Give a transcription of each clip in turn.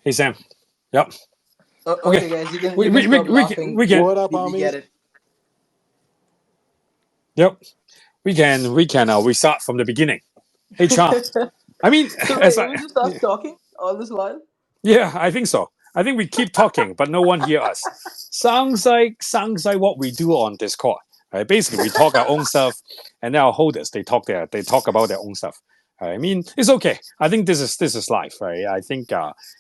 Hey Sam. Yep. Okay. Okay, guys, you We can we we stop we can, laughing. we can What up, We get homies? it. yep. We start from the beginning. Hey Cha. I mean, So as wait, I we just us talking all this while? yeah, I think so. I think we keep talking, but no one hear us. Sounds like what we do on Discord. Right? Basically, we talk our own stuff, and then our holders they talk about their own stuff. I mean, it's okay. I think this is life, right? I think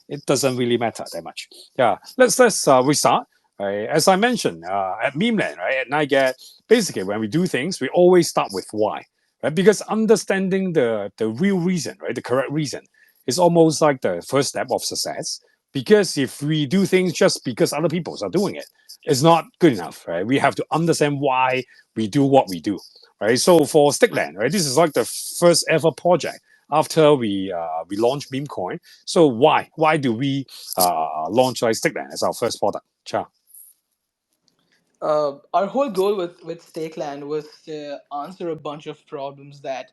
it doesn't really matter that much. Yeah, let's restart. Right? As I mentioned at Memeland, right at NiGet, basically when we do things, we always start with why, right? Because understanding the real reason, right, the correct reason it's almost like the first step of success. Because if we do things just because other people are doing it, it's not good enough, right? We have to understand why we do what we do, right? So for Stickland, right, this is like the first ever project after we launched Beamcoin. So why do we launch like Stickland as our first product? Cha. Our whole goal with Stakeland was to answer a bunch of problems that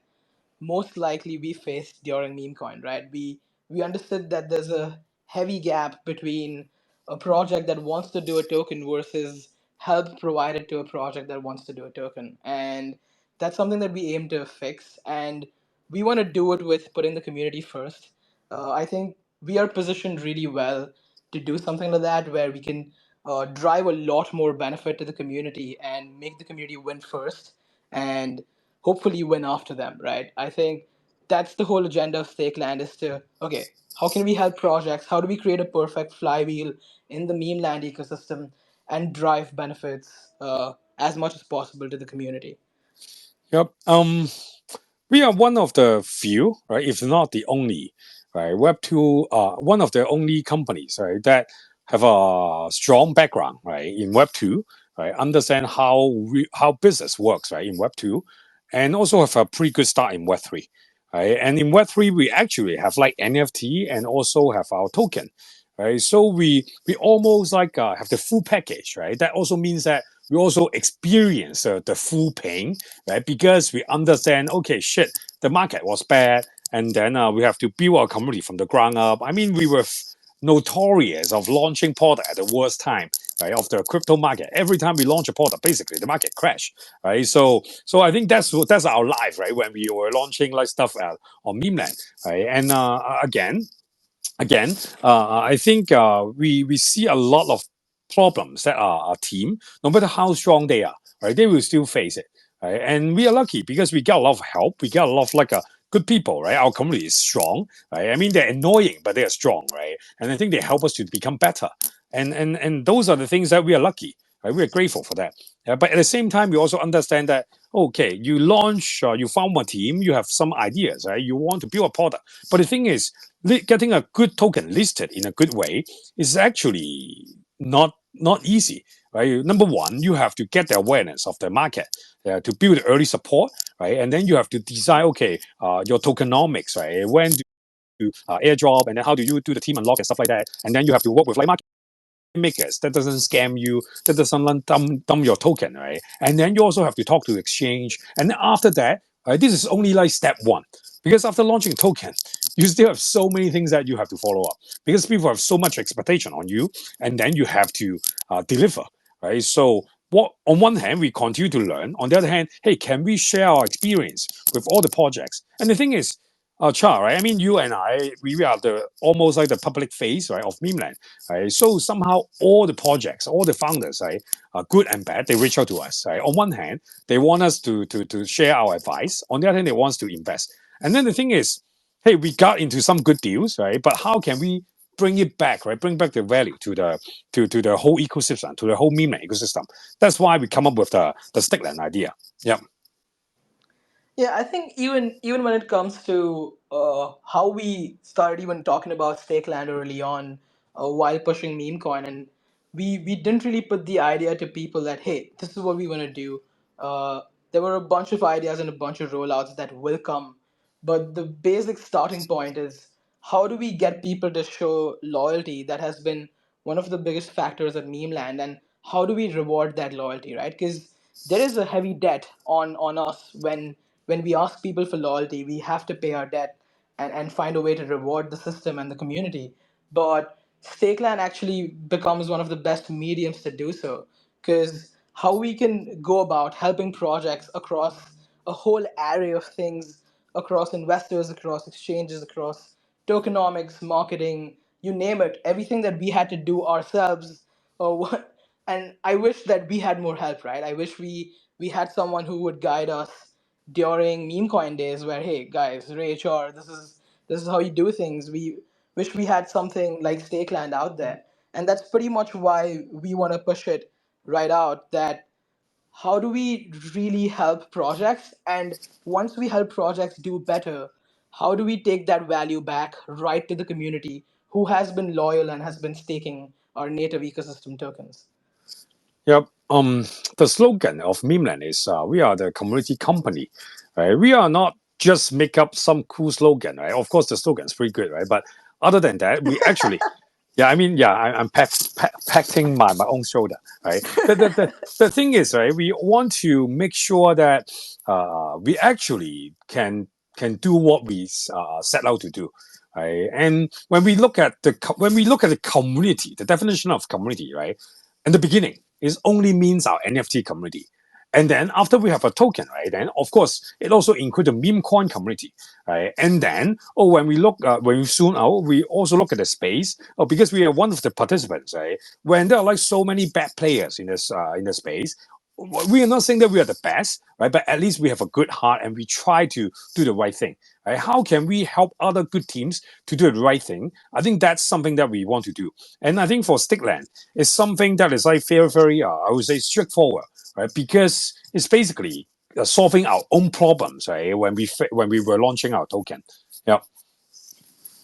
most likely we faced during MemeCoin, right? We understood that there's a heavy gap between a project that wants to do a token versus help provided to a project that wants to do a token. And that's something that we aim to fix. And we want to do it with putting the community first. I think we are positioned really well to do something like that where we can drive a lot more benefit to the community and make the community win first and hopefully win after them, right? I think that's the whole agenda of Stakeland is to, okay, how can we help projects? How do we create a perfect flywheel in the meme land ecosystem and drive benefits as much as possible to the community? Yep. We are one of the few, right, if not the only, right, Web2, one of the only companies, right, that have a strong background, right, in Web2, right, understand how business works, right, in Web2, and also have a pretty good start in Web3, right. And in Web3, we actually have like NFT and also have our token, right. So we almost like have the full package, right. That also means that we also experience the full pain, right? Because we understand, okay, shit, the market was bad, and then we have to build our community from the ground up. I mean, we were notorious of launching product at the worst time, right, of the crypto market. Every time we launch a product, basically the market crash, right? So I think that's our life, right? When we were launching like stuff on Memeland, right? And again, I think we see a lot of problems that our team, no matter how strong they are, right, they will still face it, right? And we are lucky because we get a lot of help. We get a lot of like good people, right? Our community is strong, right? I mean, they're annoying, but they are strong, right? And I think they help us to become better. And those are the things that we are lucky, right? We are grateful for that. But at the same time, we also understand that okay, you launch, you found a team, you have some ideas, right? You want to build a product, but the thing is getting a good token listed in a good way is actually not easy, right? Number one, you have to get the awareness of the market to build early support, right? And then you have to decide, okay, your tokenomics, right? When do you airdrop, and then how do you do the team unlock and stuff like that? And then you have to work with like market makers that doesn't scam you, that doesn't dump your token, right? And then you also have to talk to exchange. And then after that, this is only like step one. Because after launching a token, you still have so many things that you have to follow up. Because people have so much expectation on you, and then you have to deliver, right? So what on one hand we continue to learn. On the other hand, hey, can we share our experience with all the projects? And the thing is, Char, right? I mean, you and I, we are the almost like the public face, right, of Memeland, right? So somehow all the projects, all the founders, right, good and bad, they reach out to us, right? On one hand, they want us to share our advice. On the other hand, they want us to invest. And then the thing is, hey, we got into some good deals, right? But how can we bring it back, right? Bring back the value to the whole ecosystem, to the whole meme ecosystem. That's why we come up with the Stickland idea. Yeah. Yeah, I think even when it comes to how we started even talking about Stakeland early on, while pushing meme coin, and we didn't really put the idea to people that hey, this is what we want to do. There were a bunch of ideas and a bunch of rollouts that will come, but the basic starting point is how do we get people to show loyalty? That has been one of the biggest factors at meme land, and how do we reward that loyalty, right? Because there is a heavy debt on us when we ask people for loyalty. We have to pay our debt and find a way to reward the system and the community. But Stakeland actually becomes one of the best mediums to do so, because how we can go about helping projects across a whole array of things, across investors, across exchanges, across tokenomics, marketing, you name it, everything that we had to do ourselves, or what. And I wish that we had more help, right? I wish we had someone who would guide us during meme coin days, where, hey guys, Ray HR, this is how you do things. We wish we had something like Stakeland out there. And that's pretty much why we want to push it right out, that how do we really help projects, and once we help projects do better, how do we take that value back right to the community who has been loyal and has been staking our native ecosystem tokens. Yep. The slogan of Memeland is we are the community company, right? We are not just make up some cool slogan, right? Of course, the slogan is pretty good, right? But other than that, we actually, yeah, I mean, yeah, I'm packing my own shoulder, right? The thing is, right, we want to make sure that we actually can do what we set out to do, right? And when we look at the community, the definition of community, right? In the beginning, it only means our NFT community. And then after we have a token, right? Then of course it also includes the meme coin community, right? And then when we look when we zoom out, we also look at the space. Oh, because we are one of the participants, right? When there are like so many bad players in the space, we are not saying that we are the best, right? But at least we have a good heart and we try to do the right thing, right? How can we help other good teams to do the right thing? I think that's something that we want to do. And I think for Stickland, it's something that is like very, very, I would say, straightforward, right? Because it's basically solving our own problems, right? When we were launching our token, yeah.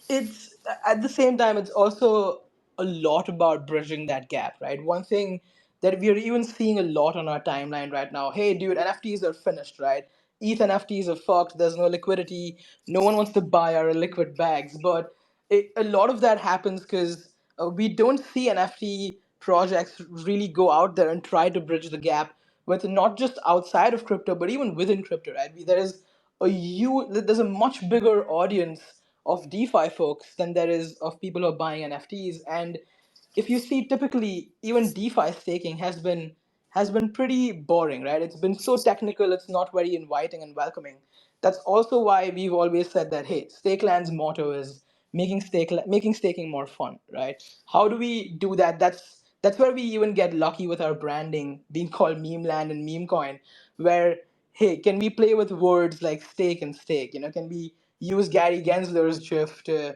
It's at the same time, it's also a lot about bridging that gap, right? One thing that we're even seeing a lot on our timeline right now, hey dude, NFTs are finished, right? ETH NFTs are fucked, there's no liquidity, no one wants to buy our liquid bags. But a lot of that happens because we don't see NFT projects really go out there and try to bridge the gap with not just outside of crypto but even within crypto, right? There is there's a much bigger audience of DeFi folks than there is of people who are buying NFTs. And if you see, typically even DeFi staking has been pretty boring, right? It's been so technical, it's not very inviting and welcoming. That's also why we've always said that, hey, Stakeland's motto is making staking more fun, right? How do we do that? That's where we even get lucky with our branding being called Meme Land and Meme Coin, where, hey, can we play with words like stake and stake? Can we use Gary Gensler's GIF to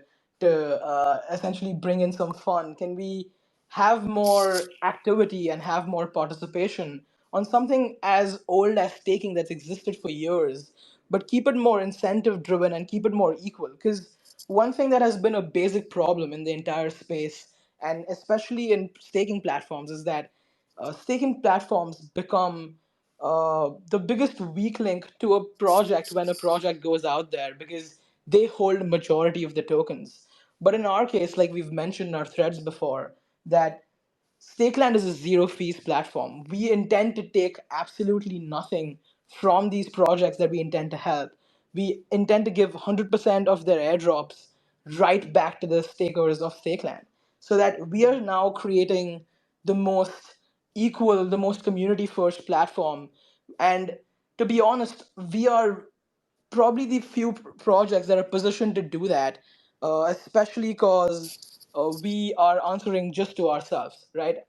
essentially bring in some fun? Can we have more activity and have more participation on something as old as staking that's existed for years, but keep it more incentive driven and keep it more equal? Because one thing that has been a basic problem in the entire space, and especially in staking platforms, is that staking platforms become the biggest weak link to a project when a project goes out there, because they hold majority of the tokens. But in our case, like we've mentioned in our threads before, that Stakeland is a zero fees platform. We intend to take absolutely nothing from these projects that we intend to help. We intend to give 100% of their airdrops right back to the stakers of Stakeland, so that we are now creating the most equal, the most community first platform. And to be honest, we are probably the few projects that are positioned to do that, especially because we are answering just to ourselves, right?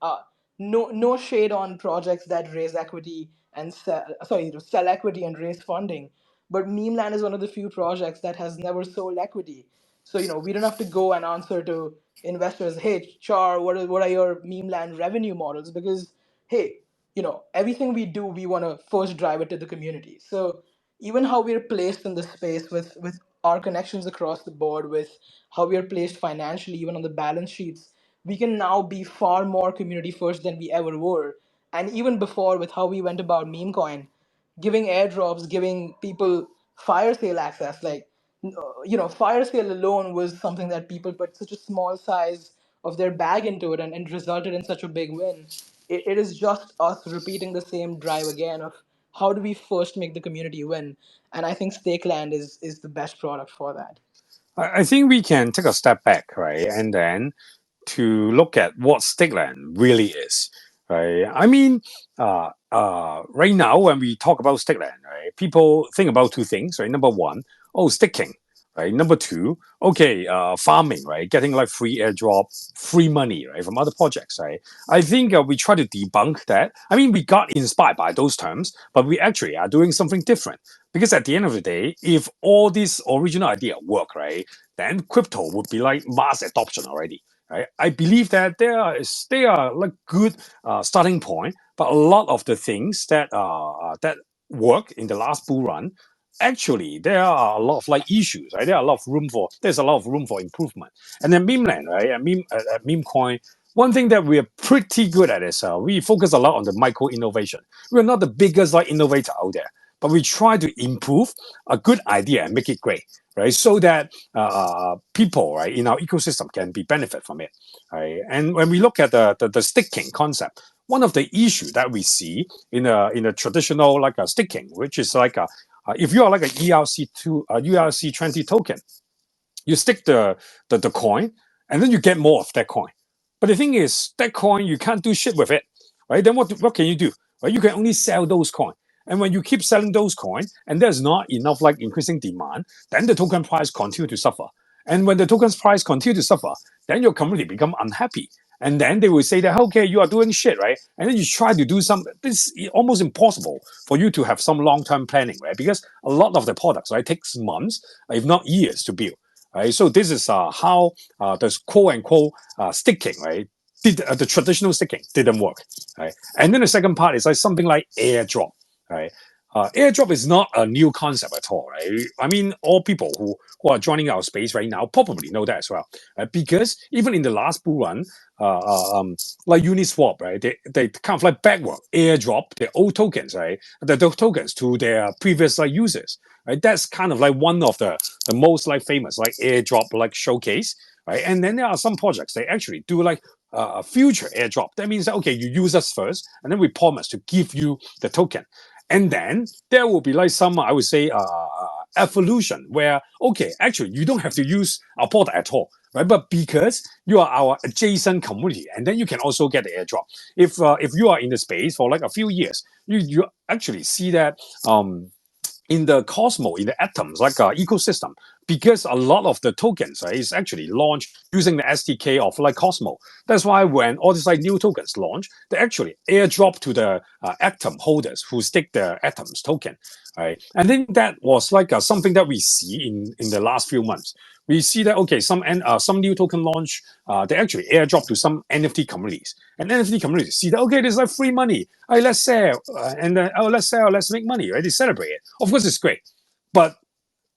No shade on projects that raise equity and sell equity and raise funding, but Memeland is one of the few projects that has never sold equity. So we don't have to go and answer to investors, hey Char, what are your Memeland revenue models? Because, hey, everything we do, we want to first drive it to the community. So even how we're placed in the space with our connections across the board, with how we are placed financially, even on the balance sheets, we can now be far more community first than we ever were. And even before, with how we went about meme coin, giving airdrops, giving people fire sale access, like, fire sale alone was something that people put such a small size of their bag into it, and resulted in such a big win. It is just us repeating the same drive again of how do we first make the community win. And I think Stakeland is the best product for that. I think we can take a step back, right? And then to look at what Stickland really is. Right? I mean, right now when we talk about Stickland, right, people think about two things. Right? Number one, oh, sticking. Right. Number two, okay, farming. Right, getting like free airdrop, free money. Right, from other projects. Right. I think we try to debunk that. I mean, we got inspired by those terms, but we actually are doing something different. Because at the end of the day, if all these original idea work, right, then crypto would be like mass adoption already. Right? I believe that they are like good starting point, but a lot of the things that work in the last bull run, actually there are a lot of like issues. Right? There's a lot of room for improvement. And then meme land, right? Meme coin. One thing that we're pretty good at is we focus a lot on the micro innovation. We're not the biggest like innovator out there, but we try to improve a good idea and make it great, right? So that people, right, in our ecosystem can be benefit from it, right? And when we look at the sticking concept, one of the issues that we see in a traditional like a sticking, which is like if you are like a ERC20 token, you stick the coin, and then you get more of that coin. But the thing is, that coin you can't do shit with it, right? Then what can you do? Right? You can only sell those coins. And when you keep selling those coins, and there's not enough like increasing demand, then the token price continue to suffer. And when the token's price continue to suffer, then your community become unhappy. And then they will say that, okay, you are doing shit, right? And then you try to do some, it's almost impossible for you to have some long-term planning, right? Because a lot of the products, right, takes months, if not years to build. Right? So this is how the quote unquote sticking, right? The traditional sticking didn't work, right? And then the second part is like something like airdrop, right? Airdrop is not a new concept at all, right? I mean, all people who are joining our space right now probably know that as well, right? Because even in the last bull run, uh, uh, um, like Uniswap, right? They kind of like backward airdrop their old tokens, right? The tokens to their previous like users, right? That's kind of like one of the most like famous like airdrop like showcase, right? And then there are some projects they actually do like a future airdrop. That means that okay, you use us first, and then we promise to give you the token, and then there will be like some I would say evolution where okay, actually you don't have to use our product at all. Right, but because you are our adjacent community, and then you can also get the airdrop. If you are in the space for like a few years, you actually see that in the Cosmos, in the Atoms, like ecosystem, because a lot of the tokens right, is actually launched using the SDK of like Cosmos. That's why when all these like new tokens launch, they actually airdrop to the Atom holders who stake the Atoms token. Right, and then that was like something that we see in the last few months. We see that okay, some new token launch, they actually airdrop to some NFT communities, and NFT communities see that okay, there's like free money. Hey, let's sell, and then oh, let's sell, let's make money, right? They celebrate it. Of course, it's great, but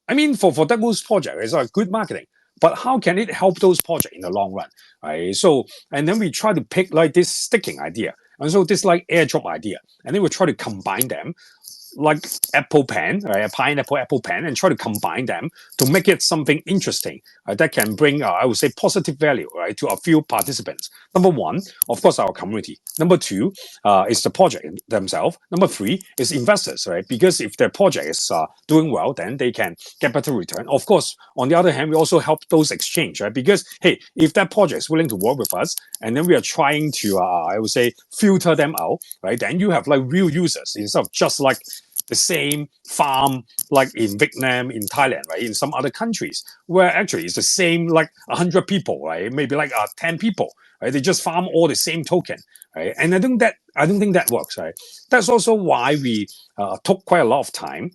I mean, for that most project, it's like good marketing. But how can it help those projects in the long run, right? So, and then we try to pick like this sticking idea, and so this like airdrop idea, and then we try to combine them like Apple Pen, right, a pineapple Apple Pen, and try to combine them to make it something interesting that can bring, I would say, positive value, right, to a few participants. Number one, of course, our community. Number two is the project themselves. Number three is investors, right? Because if their project is doing well, then they can get better return. Of course, on the other hand, we also help those exchange, right? Because hey, if that project is willing to work with us, and then we are trying to, I would say, filter them out, right? Then you have like real users instead of just like the same farm like in Vietnam, in Thailand, right? In some other countries where actually it's the same like 100 people, right? Maybe like 10 people, right? They just farm all the same token, right? And I don't think that works, right? That's also why we took quite a lot of time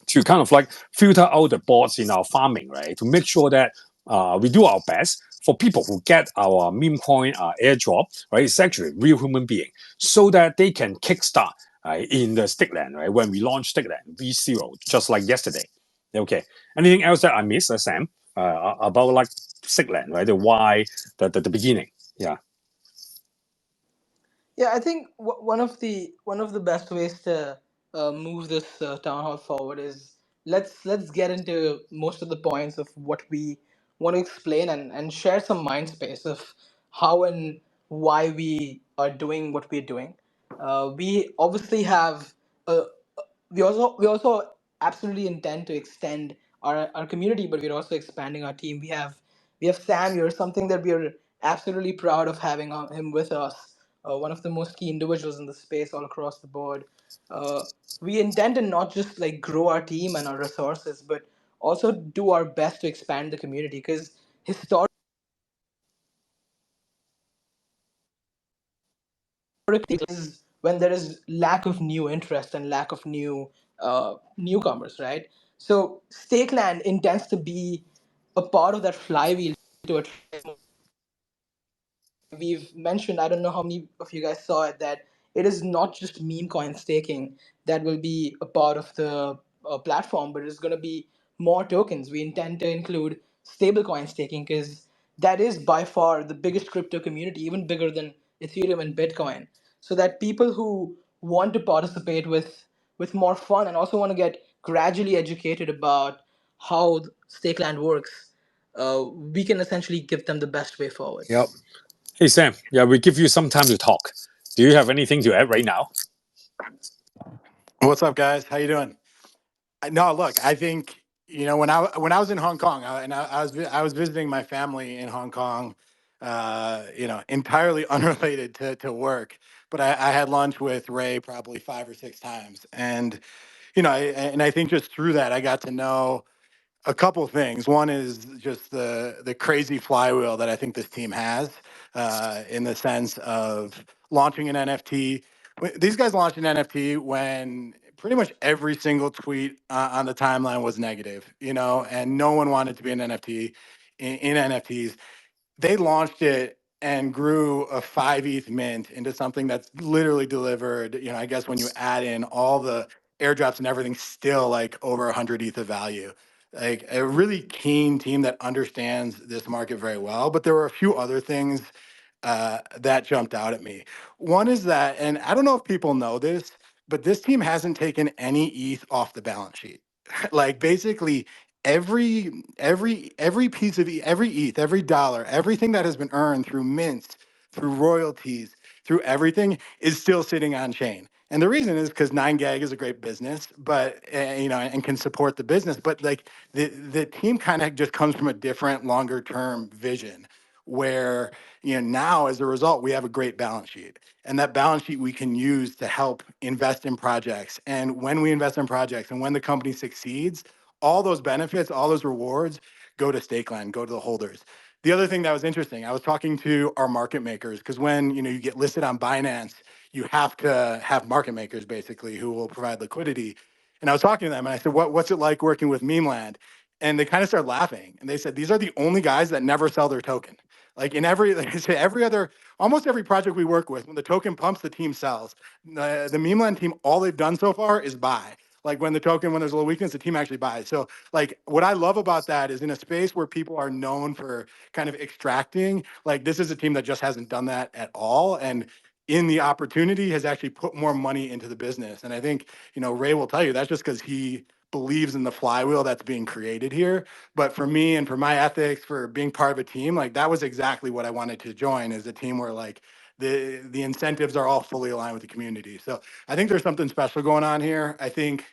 to kind of like filter out the bots in our farming, right? To make sure that we do our best for people who get our meme coin airdrop, right? It's actually a real human being, so that they can kickstart in the Stickland, right? When we launch Stickland V0, just like yesterday. Okay. Anything else that I missed, Sam, about like Stickland, right? The why, the beginning. Yeah. Yeah, I think one of the best ways to move this town hall forward is let's get into most of the points of what we want to explain, and share some mind space of how and why we are doing what we're doing. We obviously have a we also absolutely intend to extend our community, but we're also expanding our team. We have Sam here, something that we are absolutely proud of having him with us. One of the most key individuals in the space all across the board. Uh, we intend to not just like grow our team and our resources, but also do our best to expand the community because historically is when there is lack of new interest and lack of new newcomers, right? So Stakeland intends to be a part of that flywheel to attract more. We've mentioned, I don't know how many of you guys saw it, that it is not just meme coin staking that will be a part of the platform, but it's going to be more tokens. We intend to include stablecoin staking because that is by far the biggest crypto community, even bigger than Ethereum and Bitcoin. So that people who want to participate with more fun and also want to get gradually educated about how Stakeland works, we can essentially give them the best way forward. Yep. Hey Sam, yeah, we give you some time to talk. Do you have anything to add right now? What's up, guys? How you doing? No, look, I think when I was in Hong Kong, I was visiting my family in Hong Kong, entirely unrelated to work, but I had lunch with Ray probably 5 or 6 times, and I think just through that I got to know a couple of things. One is just the crazy flywheel that I think this team has, in the sense of launching an NFT. These guys launched an NFT when pretty much every single tweet on the timeline was negative, and no one wanted to be an NFT in NFTs. They launched it and grew a 5 ETH mint into something that's literally delivered, I guess when you add in all the airdrops and everything, still like over 100 ETH of value. Like a really keen team that understands this market very well. But there were a few other things that jumped out at me. One is that, and I don't know if people know this, but this team hasn't taken any ETH off the balance sheet. Like basically every piece of every ETH, every dollar, everything that has been earned through mints, through royalties, through everything is still sitting on chain. And the reason is because 9gag is a great business, but and can support the business. But like the team kind of just comes from a different, longer term vision, where now as a result we have a great balance sheet, and that balance sheet we can use to help invest in projects. And when we invest in projects and when the company succeeds, all those benefits, all those rewards go to Stakeland, go to the holders. The other thing that was interesting, I was talking to our market makers, because when you get listed on Binance, you have to have market makers basically who will provide liquidity. And I was talking to them and I said, what's it like working with Memeland? And they kind of started laughing. And they said, these are the only guys that never sell their token. Like in every, like I say, every other, almost every project we work with, when the token pumps, the team sells. The Memeland team, all they've done so far is buy. Like when there's a little weakness, the team actually buys. So like what I love about that is in a space where people are known for kind of extracting, like this is a team that just hasn't done that at all. And in the opportunity has actually put more money into the business. And I think, Ray will tell you that's just because he believes in the flywheel that's being created here. But for me and for my ethics, for being part of a team, like that was exactly what I wanted to join, is a team where like the incentives are all fully aligned with the community. So I think there's something special going on here. I think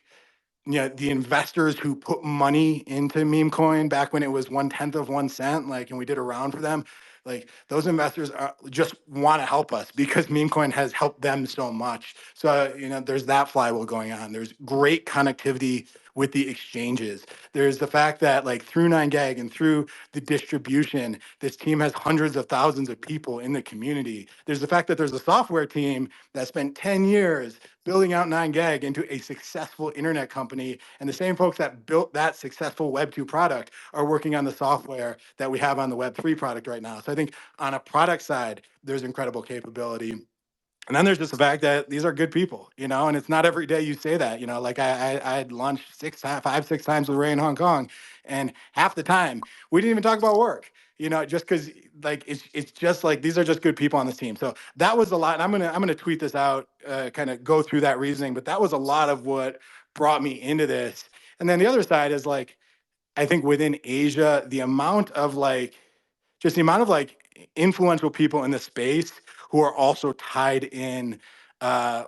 the investors who put money into meme coin back when it was 1/10 of 1 cent, like, and we did a round for them, like those investors just want to help us because meme coin has helped them so much. So there's that flywheel going on. There's great connectivity with the exchanges. There's the fact that like through 9gag and through the distribution, this team has hundreds of thousands of people in the community. There's the fact that there's a software team that spent 10 years building out 9gag into a successful internet company. And the same folks that built that successful Web2 product are working on the software that we have on the Web3 product right now. So I think on a product side, there's incredible capability. And then there's just the fact that these are good people, and it's not every day you say that, like I had lunch 5, 6 times with Ray in Hong Kong, and half the time we didn't even talk about work, just because like it's just like these are just good people on this team. So that was a lot. And I'm gonna tweet this out, kind of go through that reasoning, but that was a lot of what brought me into this. And then the other side is like, I think within Asia, the amount of like influential people in the space who are also tied in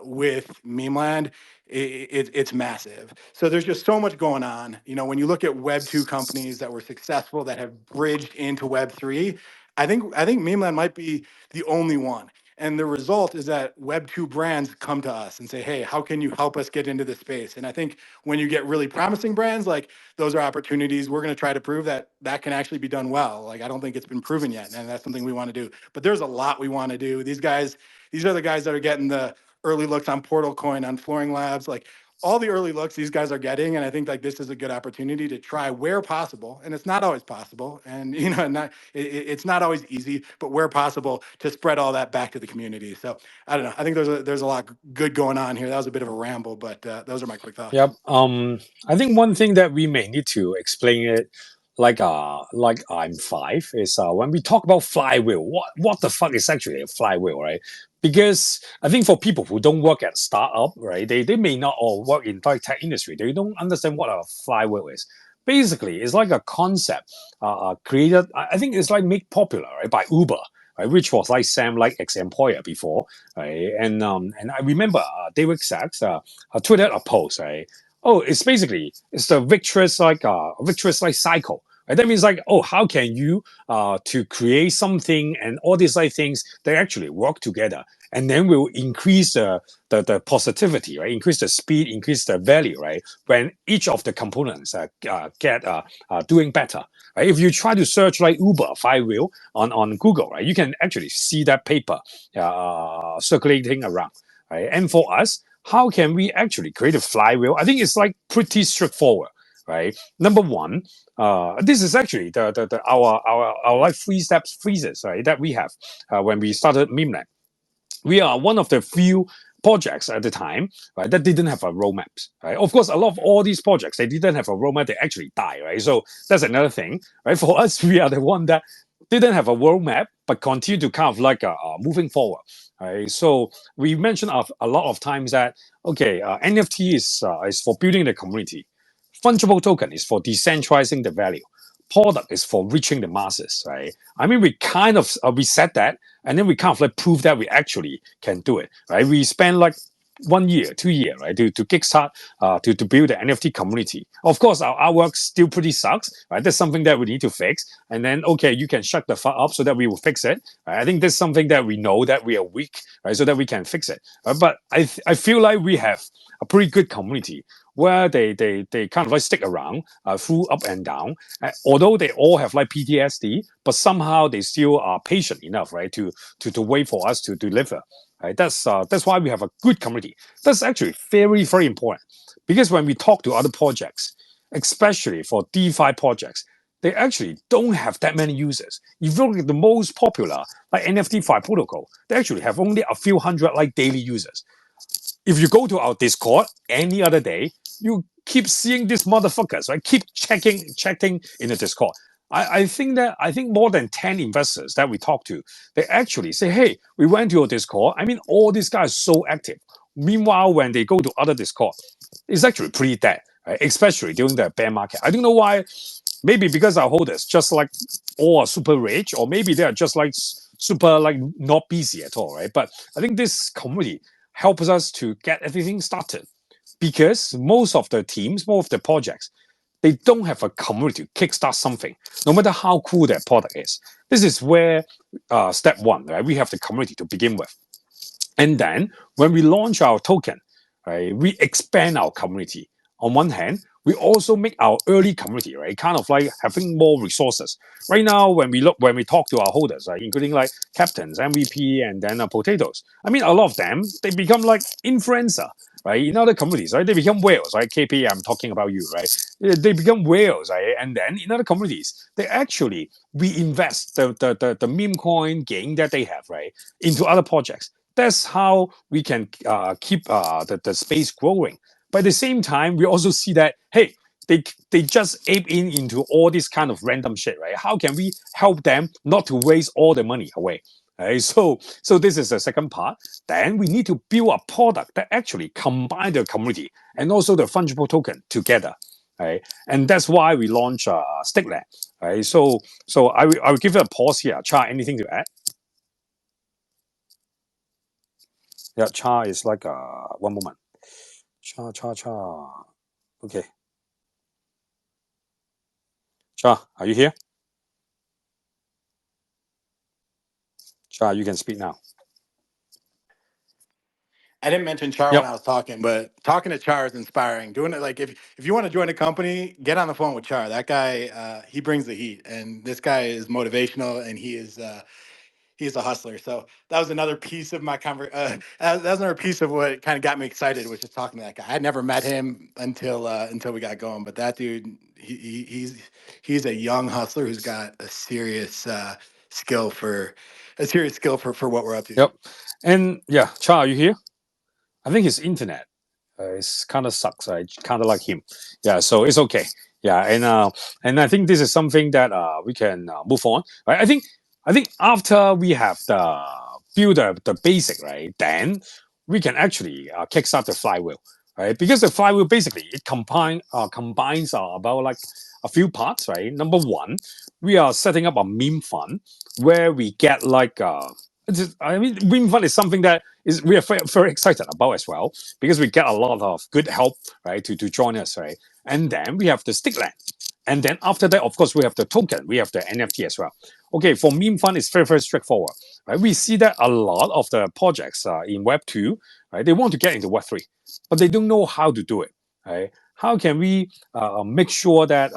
with Memeland, it's massive. So there's just so much going on. When you look at Web 2 companies that were successful that have bridged into Web 3, I think Memeland might be the only one. And the result is that Web2 brands come to us and say, hey, how can you help us get into this space? And I think when you get really promising brands, like those are opportunities. We're going to try to prove that that can actually be done well. Like, I don't think it's been proven yet. And that's something we want to do. But there's a lot we want to do. These guys, these are the guys that are getting the early looks on Portal Coin, on Flooring Labs. Like, all the early looks these guys are getting, and I think like this is a good opportunity to try where possible, and it's not always possible, and not it's not always easy, but where possible to spread all that back to the community. So I don't know. I think there's a lot good going on here. That was a bit of a ramble, but those are my quick thoughts. Yep. I think one thing that we may need to explain it, like I'm five, is when we talk about flywheel, what the fuck is actually a flywheel, right? Because I think for people who don't work at startup, right, they may not all work in like tech industry, they don't understand what a flywheel is. Basically, it's like a concept created. I think it's like made popular, right, by Uber. Right, which was like Sam like ex-employer before, right? And I remember David Sachs tweeted a post, right? Oh, it's the victorious like cycle. Right? That means like, oh, how can you to create something and all these like things that actually work together, and then will increase the positivity, right? Increase the speed, increase the value, right? When each of the components get doing better, right? If you try to search like Uber flywheel on Google, right, you can actually see that paper circulating around, right? And for us, how can we actually create a flywheel? I think it's like pretty straightforward, right? Number one, this is actually our like three steps freezes, right, that we have when we started Memeland. We are one of the few projects at the time, right, that didn't have a roadmap, right? Of course, a lot of all these projects, they didn't have a roadmap, they actually die, right? So that's another thing, right? For us, we are the one that didn't have a roadmap, but continue to kind of like moving forward, right? So we mentioned a lot of times that, okay, NFT is for building the community. Fungible token is for decentralizing the value. Product is for reaching the masses, right? I mean, we kind of we said that, and then we kind of like prove that we actually can do it, right? We spend like 1 year, 2 year, right, to kickstart, to build the NFT community. Of course, our artwork still pretty sucks, right? That's something that we need to fix. And then, okay, you can shut the fuck up so that we will fix it. Right? I think that's something that we know that we are weak, right, so that we can fix it. But I feel like we have a pretty good community where they kind of like stick around through up and down. Although they all have like PTSD, but somehow they still are patient enough, right, to wait for us to deliver. Right? That's why we have a good community. That's actually very, very important, because when we talk to other projects, especially for DeFi projects, they actually don't have that many users. If you look at the most popular like NFT-Fi protocol, they actually have only a few hundred like daily users. If you go to our Discord any other day, you keep seeing these motherfuckers, right? Keep checking in the Discord. I think more than 10 investors that we talk to, they actually say, hey, we went to your Discord. I mean, all these guys are so active. Meanwhile, when they go to other Discord, it's actually pretty dead, right? Especially during the bear market. I don't know why. Maybe because our holders just like all are super rich, or maybe they are just like super like not busy at all, right? But I think this community helps us to get everything started, because most of the teams, most of the projects, they don't have a community to kickstart something, no matter how cool their product is. This is where step one, right? We have the community to begin with. And then when we launch our token, right, we expand our community. On one hand, we also make our early community, right, kind of like having more resources. Right now, when we talk to our holders, right, including like captains, MVP, and then potatoes. I mean, a lot of them they become like influencer, right, in other communities, right? They become whales, right? KP, I'm talking about you, right? They become whales, right? And then in other communities, they actually reinvest the meme coin gain that they have, right, into other projects. That's how we can keep the space growing. But at the same time, we also see that, hey, they just ape into all this kind of random shit, right? How can we help them not to waste all the money away? Right? So this is the second part. Then we need to build a product that actually combine the community and also the fungible token together. Right? And that's why we launch Stickland. Right? So I will give it a pause here. Cha, anything to add? Yeah, Cha is like one moment. Cha. Okay. Cha, are you here? Char, you can speak now. I didn't mention Char when Yep. I was talking, but talking to Char is inspiring. Doing it like if you want to join a company, get on the phone with Char. That guy, he brings the heat, and this guy is motivational, and he's a hustler. So that was another piece of my that was another piece of what kind of got me excited, was just talking to that guy. I'd never met him until we got going, but that dude, he's a young hustler who's got skill for a serious skill for what we're up to. Yep. And yeah, Char, are you here? I think his internet is kind of sucks. I kind of like him. Yeah, so it's okay. Yeah, and I think this is something that we can move on. Right? I think after we have the build the basic, right, then we can actually kickstart the flywheel, right? Because the flywheel basically it combines about like a few parts, right? Number one, we are setting up a meme fund where we get like I mean, meme fund is something that is we are very excited about as well because we get a lot of good help, right, to join us, right? And then we have the stickland. And then after that, of course, we have the token, we have the NFT as well. Okay, for meme fund, it's very, very straightforward, right? We see that a lot of the projects in Web 2, right, they want to get into Web 3, but they don't know how to do it, right? How can we make sure that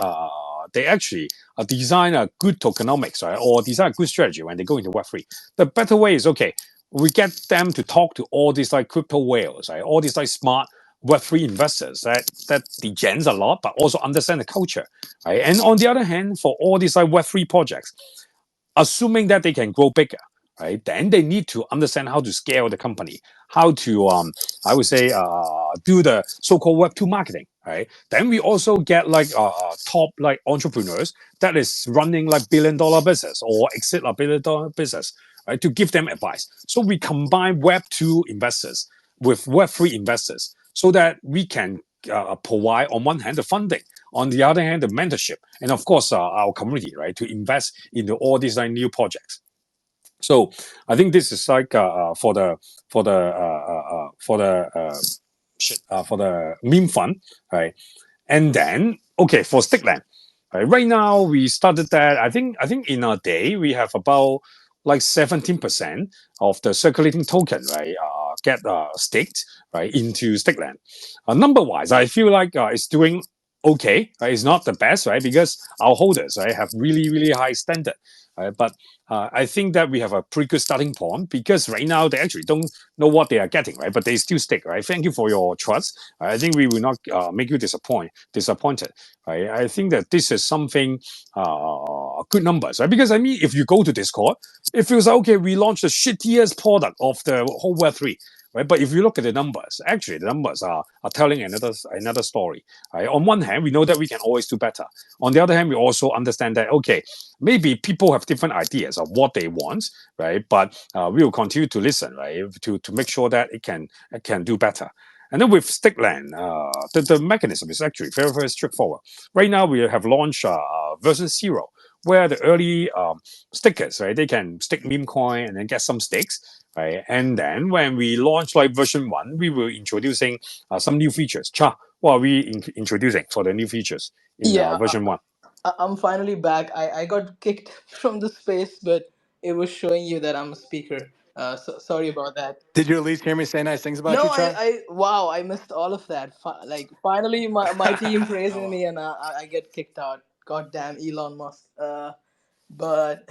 they actually design a good tokenomics, right, or design a good strategy when they go into Web 3? The better way is, okay, we get them to talk to all these like crypto whales, right? All these like smart Web3 investors that degens a lot, but also understand the culture, right? And on the other hand, for all these like Web3 projects, assuming that they can grow bigger, right? Then they need to understand how to scale the company, how to I would say do the so-called Web2 marketing, right? Then we also get like top like entrepreneurs that is running like billion-dollar business or exit a billion-dollar business, right? To give them advice. So we combine Web2 investors with Web3 investors so that we can provide on one hand the funding, on the other hand the mentorship, and of course our community, right, to invest into all these like new projects. So I think this is like for the for the meme fund, right? And then okay, for Stickland, right now we started that. I think in a day we have about like 17% of the circulating token, right, get staked right into Stickland. Number wise, I feel like it's doing okay. Right? It's not the best, right, because our holders, right, have really really high standard. Right? But I think that we have a pretty good starting point because right now they actually don't know what they are getting, right? But they still stick, right? Thank you for your trust. I think we will not make you disappointed. Right? I think that this is something good numbers, right? Because I mean, if you go to Discord, it feels like okay, we launched the shittiest product of the whole Web3. Right, but if you look at the numbers, actually the numbers are telling another story. Right? On one hand, we know that we can always do better. On the other hand, we also understand that okay, maybe people have different ideas of what they want, right? But we will continue to listen, right, to make sure that it can do better. And then with Stickland, the mechanism is actually very, very straightforward. Right now, we have launched version 0, where the early stickers, right, they can stick meme coin and then get some stakes, right? And then when we launch like version 1, we will introducing some new features. Cha, what are we introducing for the new features in Yeah, version 1? I'm finally back. I got kicked from the space, but it was showing you that I'm a speaker. Sorry about that. Did you at least hear me say nice things about No, you, Char? wow, I missed all of that. Like, finally, my team Oh praising well. me, and I get kicked out. God damn, Elon Musk. But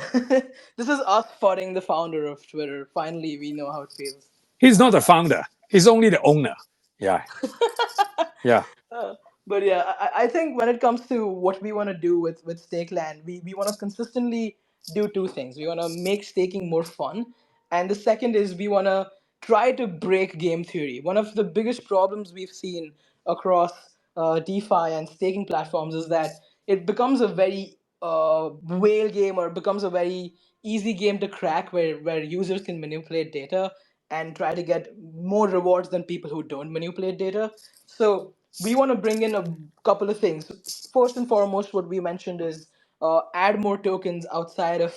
this is us spotting the founder of Twitter. Finally, we know how it feels. He's not the founder. He's only the owner. Yeah, yeah. Uh, but yeah, I think when it comes to what we want to do with Stakeland, we want to consistently do two things. We want to make staking more fun, and the second is we want to try to break game theory. One of the biggest problems we've seen across DeFi and staking platforms is that it becomes a very whale game, or becomes a very easy game to crack, where users can manipulate data and try to get more rewards than people who don't manipulate data. So we want to bring in a couple of things. First and foremost, what we mentioned is add more tokens outside of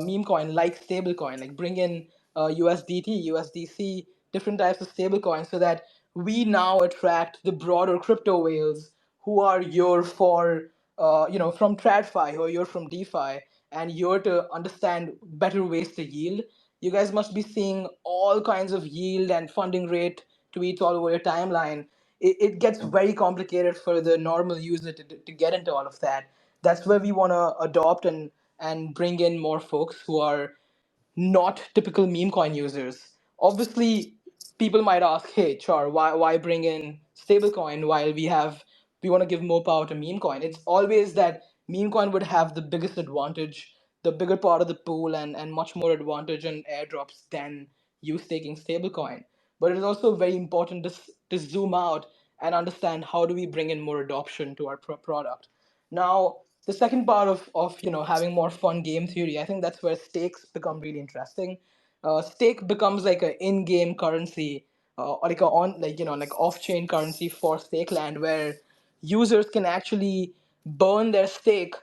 meme coin, like stablecoin, like bring in USDT, USDC, different types of stablecoins, so that we now attract the broader crypto whales who are your for from TradFi, or you're from DeFi, and you're to understand better ways to yield. You guys must be seeing all kinds of yield and funding rate tweets all over your timeline. It gets very complicated for the normal user to get into all of that. That's where we want to adopt and bring in more folks who are not typical meme coin users. Obviously, people might ask, "Hey, Char, why bring in stablecoin while we want to give more power to meme coin?" It's always that meme coin would have the biggest advantage, the bigger part of the pool, and much more advantage in airdrops than you staking stablecoin. But it is also very important to zoom out and understand how do we bring in more adoption to our product. Now, the second part of having more fun game theory, I think that's where stakes become really interesting. Stake becomes like an in-game currency, or like a on like like off-chain currency for stake land, where users can actually burn their stake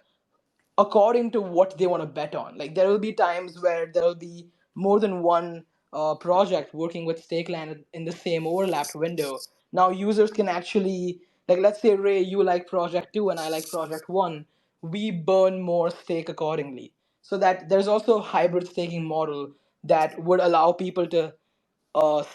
according to what they want to bet on. Like there will be times where there will be more than one project working with Stakeland in the same overlapped window. Now users can actually, like, let's say Ray, you like project two and I like project one. We burn more stake accordingly. So that there's also a hybrid staking model that would allow people to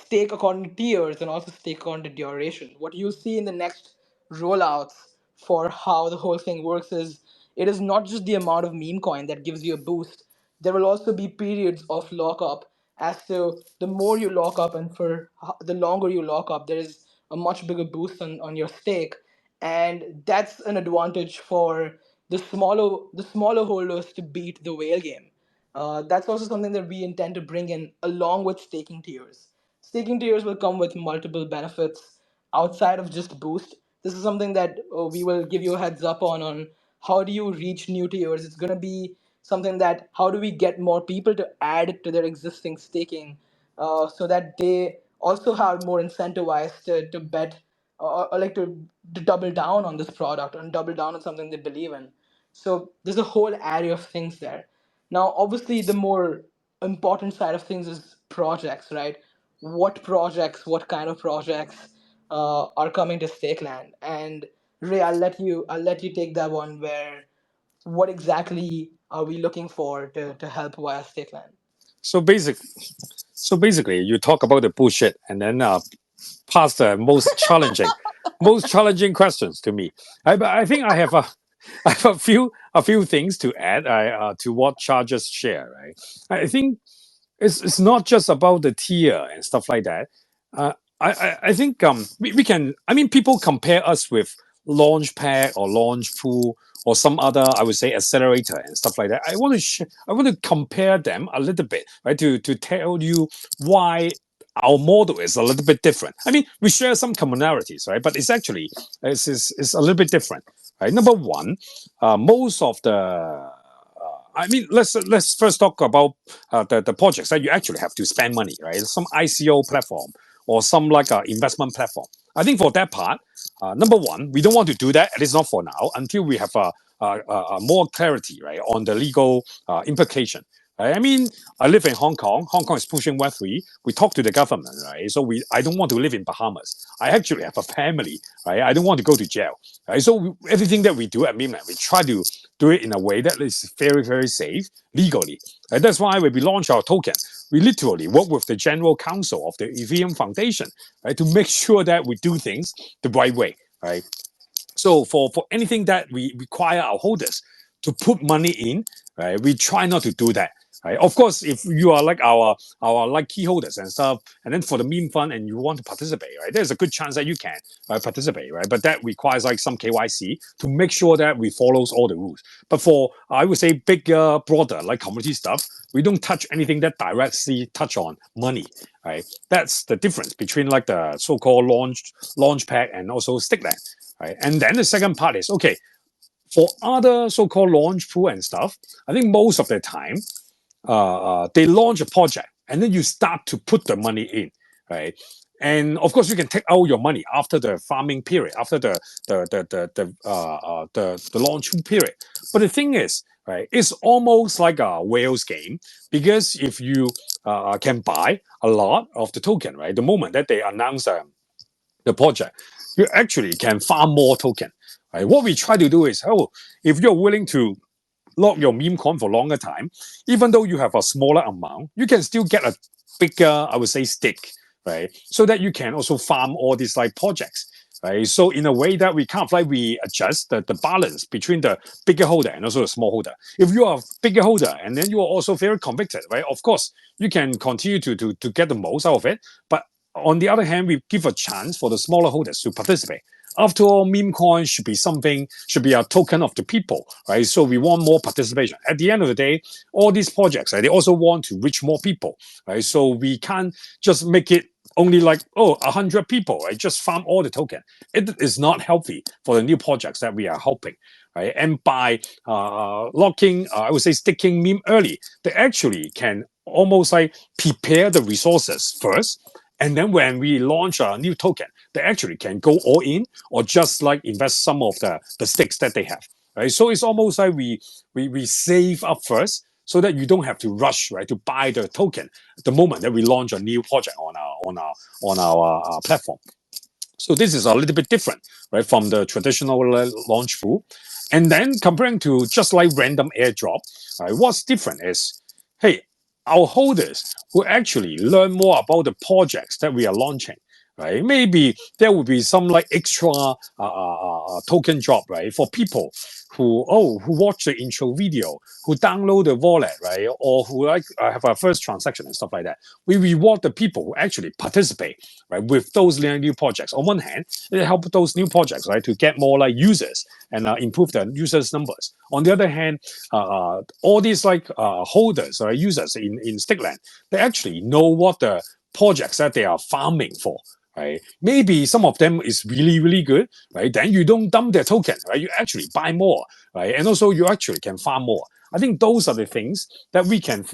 stake according to tiers and also stake according to duration. What you see in the next rollouts for how the whole thing works is it is not just the amount of meme coin that gives you a boost. There will also be periods of lockup. As to the more you lock up and for the longer you lock up, there is a much bigger boost on your stake, and that's an advantage for the smaller holders to beat the whale game. That's also something that we intend to bring in along with staking tiers. Staking tiers will come with multiple benefits outside of just boost. This is something that we will give you a heads up on how do you reach new tiers. It's going to be something that how do we get more people to add to their existing staking, so that they also have more incentivized to bet, or like to double down on this product and double down on something they believe in. So there's a whole array of things there. Now, obviously, the more important side of things is projects, right? What projects, what kind of projects are coming to Stakeland? And Ray, I'll let you take that one. Where what exactly are we looking for to help via Stakeland? So basic, so basically, you talk about the bullshit and then pass the most challenging questions to me. But I think I have a I have a few things to add to what charges share. Right, I think it's not just about the tier and stuff like that. I think we can. I mean, people compare us with Launchpad or Launchpool or some other, I would say, accelerator and stuff like that. I want to compare them a little bit, right? To tell you why our model is a little bit different. I mean, we share some commonalities, right? But it's a little bit different, right? Number one, most of the I mean, let's first talk about the projects that you actually have to spend money, right? Some ICO platform or some like investment platform. I think for that part, number one, we don't want to do that. At least not for now, until we have more clarity, right, on the legal implication. Right? I mean, I live in Hong Kong. Hong Kong is pushing Web3. We talk to the government, right? So I don't want to live in Bahamas. I actually have a family, right? I don't want to go to jail, right? So everything that we do at Mimland, we try to do it in a way that is very, very safe legally. And that's why when we launch our token, we literally work with the general counsel of the Ethereum Foundation, right, to make sure that we do things the right way, right? So for anything that we require our holders to put money in, right, we try not to do that. Right. Of course, if you are like our like key holders and stuff, and then for the meme fund and you want to participate, right, there's a good chance that you can participate, right? But that requires like some KYC to make sure that we follows all the rules. But for I would say bigger, broader like community stuff, we don't touch anything that directly touch on money, right? That's the difference between like the so-called launch pack and also Stickland. Right? And then the second part is okay for other so-called launch pool and stuff. I think most of the time, they launch a project and then you start to put the money in, right? And of course, you can take out your money after the farming period, after the launch period. But the thing is, right, it's almost like a whale's game because if you can buy a lot of the token, right, the moment that they announce the project, you actually can farm more token. Right? What we try to do is, if you're willing to lock your meme coin for longer time, even though you have a smaller amount, you can still get a bigger, I would say, stick, right? So that you can also farm all these like projects. Right. So in a way that we kind of like we adjust the balance between the bigger holder and also the small holder. If you are a bigger holder and then you are also very convicted, right? Of course, you can continue to get the most out of it. But on the other hand, we give a chance for the smaller holders to participate. After all, meme coin should be something, should be a token of the people, right? So we want more participation. At the end of the day, all these projects, right, they also want to reach more people, right? So we can't just make it only like 100 people, right? Just farm all the token. It is not healthy for the new projects that we are helping, right? And by locking, I would say sticking meme early, they actually can almost like prepare the resources first. And then when we launch a new token, they actually can go all in or just like invest some of the stakes that they have, right? So it's almost like we save up first so that you don't have to rush, right, to buy the token the moment that we launch a new project on our platform. So this is a little bit different, right, from the traditional launch pool. And then comparing to just like random airdrop, right, what's different is, hey, our holders will actually learn more about the projects that we are launching. Right? Maybe there will be some like extra token drop, right, for people who watch the intro video, who download the wallet, right, or who like have a first transaction and stuff like that. We reward the people who actually participate, right, with those new projects. On one hand, it helps those new projects, right, to get more like users and improve the users' numbers. On the other hand, all these like holders or users in Stickland, they actually know what the projects that they are farming for. Right? Maybe some of them is really, really good, right? Then you don't dump their token, right? You actually buy more, right? And also you actually can farm more. I think those are the things that we can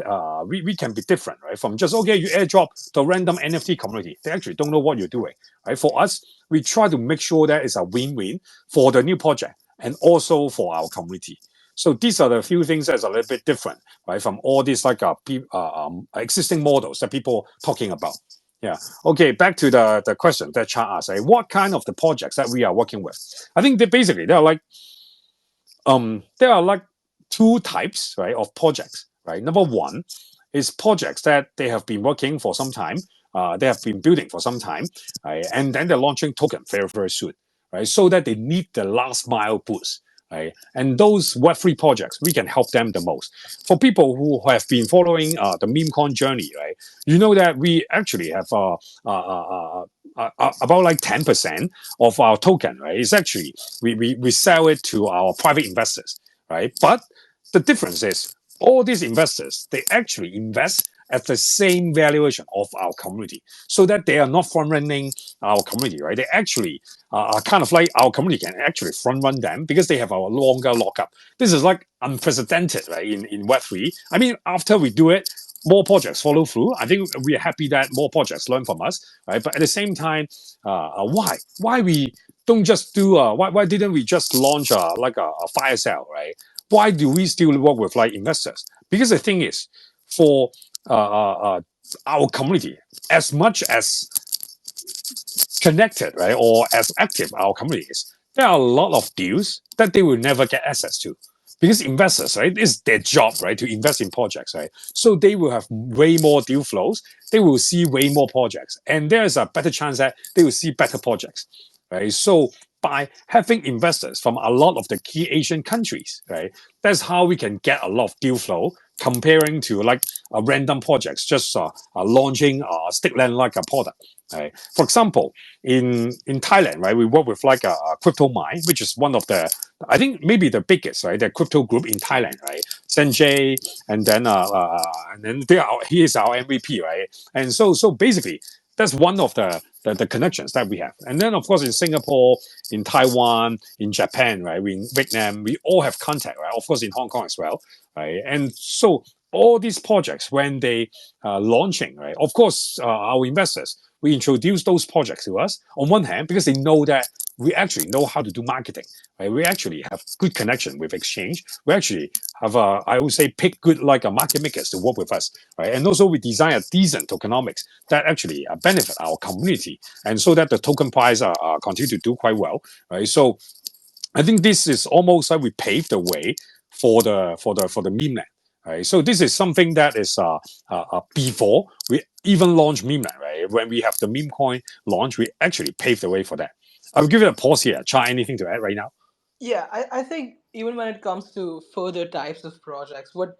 we can be different, right? From just okay, you airdrop the random NFT community. They actually don't know what you're doing, right? For us, we try to make sure that it's a win-win for the new project and also for our community. So these are the few things that's a little bit different, right, from all these like existing models that people talking about. Yeah. Okay. Back to the question that Cha asked. Right? What kind of the projects that we are working with? I think that basically there are like two types, right, of projects. Right. Number one is projects that they have been working for some time. They have been building for some time, right, and then they're launching token very very soon, right, so that they need the last mile boost. Right? And those Web3 projects, we can help them the most. For people who have been following the MemeCoin journey, right, you know that we actually have about like 10% of our token, right? It's actually, we sell it to our private investors, right? But the difference is all these investors, they actually invest at the same valuation of our community so that they are not front running our community, right? They actually are kind of like our community can actually front run them because they have a longer lockup. This is like unprecedented, right? In Web3. I mean, after we do it, more projects follow through. I think we are happy that more projects learn from us, right? But at the same time, why we don't just do why didn't we just launch like a fire sale, right? Why do we still work with like investors? Because the thing is, for our community, as much as connected, right, or as active our community is, there are a lot of deals that they will never get access to. Because investors, right, it's their job, right, to invest in projects, right? So they will have way more deal flows. They will see way more projects. And there's a better chance that they will see better projects, right? So by having investors from a lot of the key Asian countries, right, that's how we can get a lot of deal flow comparing to like random projects just launching Stickland like a product. Right? For example, in Thailand, right, we work with like a crypto mine, which is one of the, I think maybe the biggest, right, the crypto group in Thailand, right, Sanjay, and then he is our MVP, right, and so basically that's one of the connections that we have. And then of course in Singapore, in Taiwan, in Japan, right, we in Vietnam, we all have contact, right, of course in Hong Kong as well, right, and so all these projects when they launching, right, of course our investors, we introduce those projects to us on one hand because they know that we actually know how to do marketing, right? We actually have good connection with exchange. We actually have I would say pick good like a market makers to work with us, right? And also we design a decent tokenomics that actually benefit our community, and so that the token price continue to do quite well, right? So I think this is almost like we paved the way for the meme land. Right, so this is something that is before we even launch meme land. Right, when we have the meme coin launch, we actually paved the way for that. I will give it a pause here. Try anything to add right now? Yeah, I think even when it comes to further types of projects, what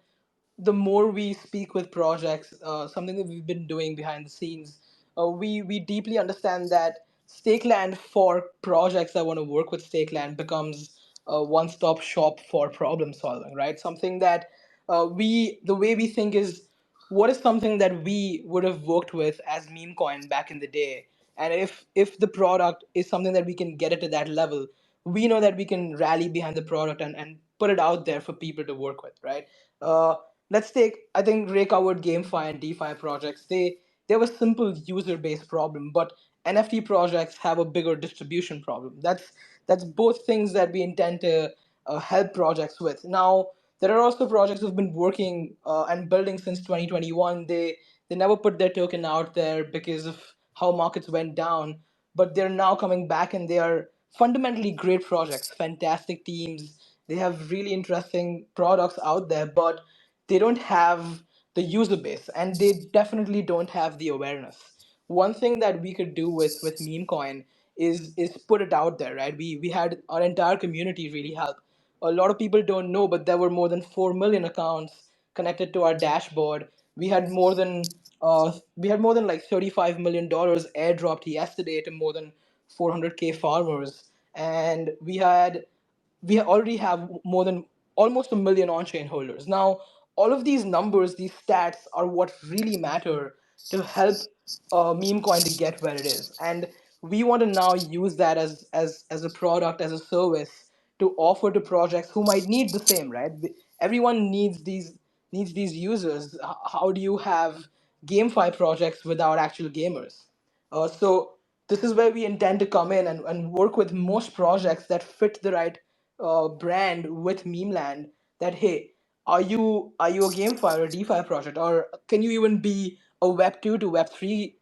the more we speak with projects, something that we've been doing behind the scenes, we deeply understand that Stakeland for projects that want to work with Stakeland becomes a one-stop shop for problem solving, right? Something that the way we think is, what is something that we would have worked with as Memecoin back in the day, and if the product is something that we can get it to that level, we know that we can rally behind the product and put it out there for people to work with, right? uh, let's take, I think Ray covered GameFi and DeFi projects. They have a simple user based problem, but NFT projects have a bigger distribution problem. That's both things that we intend to help projects with. Now, there are also projects who've been working and building since 2021. They never put their token out there because of how markets went down, but they're now coming back and they are fundamentally great projects, fantastic teams. They have really interesting products out there, but they don't have the user base and they definitely don't have the awareness. One thing that we could do with Memecoin is put it out there, right? We had our entire community really help. A lot of people don't know, but there were more than 4 million accounts connected to our dashboard. We had more than like $35 million airdropped yesterday to more than 400K farmers, and we already have more than almost a million on-chain holders. Now, all of these numbers, these stats, are what really matter to help meme coin to get where it is, and we want to now use that as a product, as a service to offer to projects who might need the same, right? Everyone needs these users. How do you have GameFi projects without actual gamers? So this is where we intend to come in and work with most projects that fit the right brand with Memeland. That, hey, are you a GameFi or a DeFi project, or can you even be a Web 2 to Web 3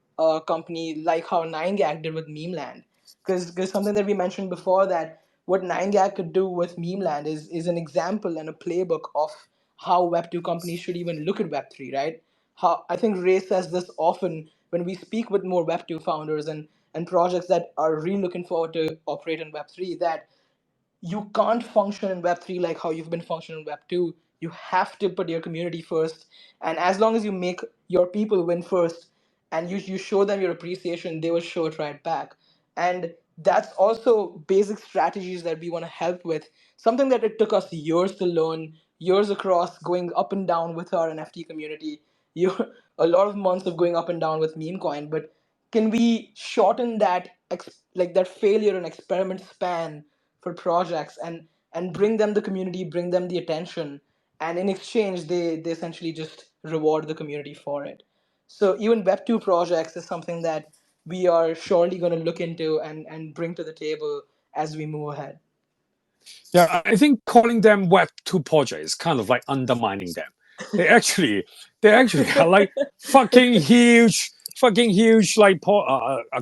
company like how 9gag did with Memeland? Because something that we mentioned before, that what 9gag could do with Memeland is an example and a playbook of how Web 2 companies should even look at Web 3, right? How I think Ray says this often when we speak with more Web 2 founders and projects that are really looking forward to operate in Web 3, that you can't function in Web 3 like how you've been functioning in Web 2. You have to put your community first, and as long as you make your people win first, and you show them your appreciation, they will show it right back. And that's also basic strategies that we want to help with. Something that it took us years to learn, years across, going up and down with our NFT community. You a lot of months of going up and down with Memecoin, but can we shorten that like that failure and experiment span for projects and bring them the community, bring them the attention, and in exchange they essentially just reward the community for it. So even Web 2 projects is something that we are surely going to look into and bring to the table as we move ahead. Yeah, I think calling them Web 2 project is kind of like undermining them. They actually, they actually are like fucking huge like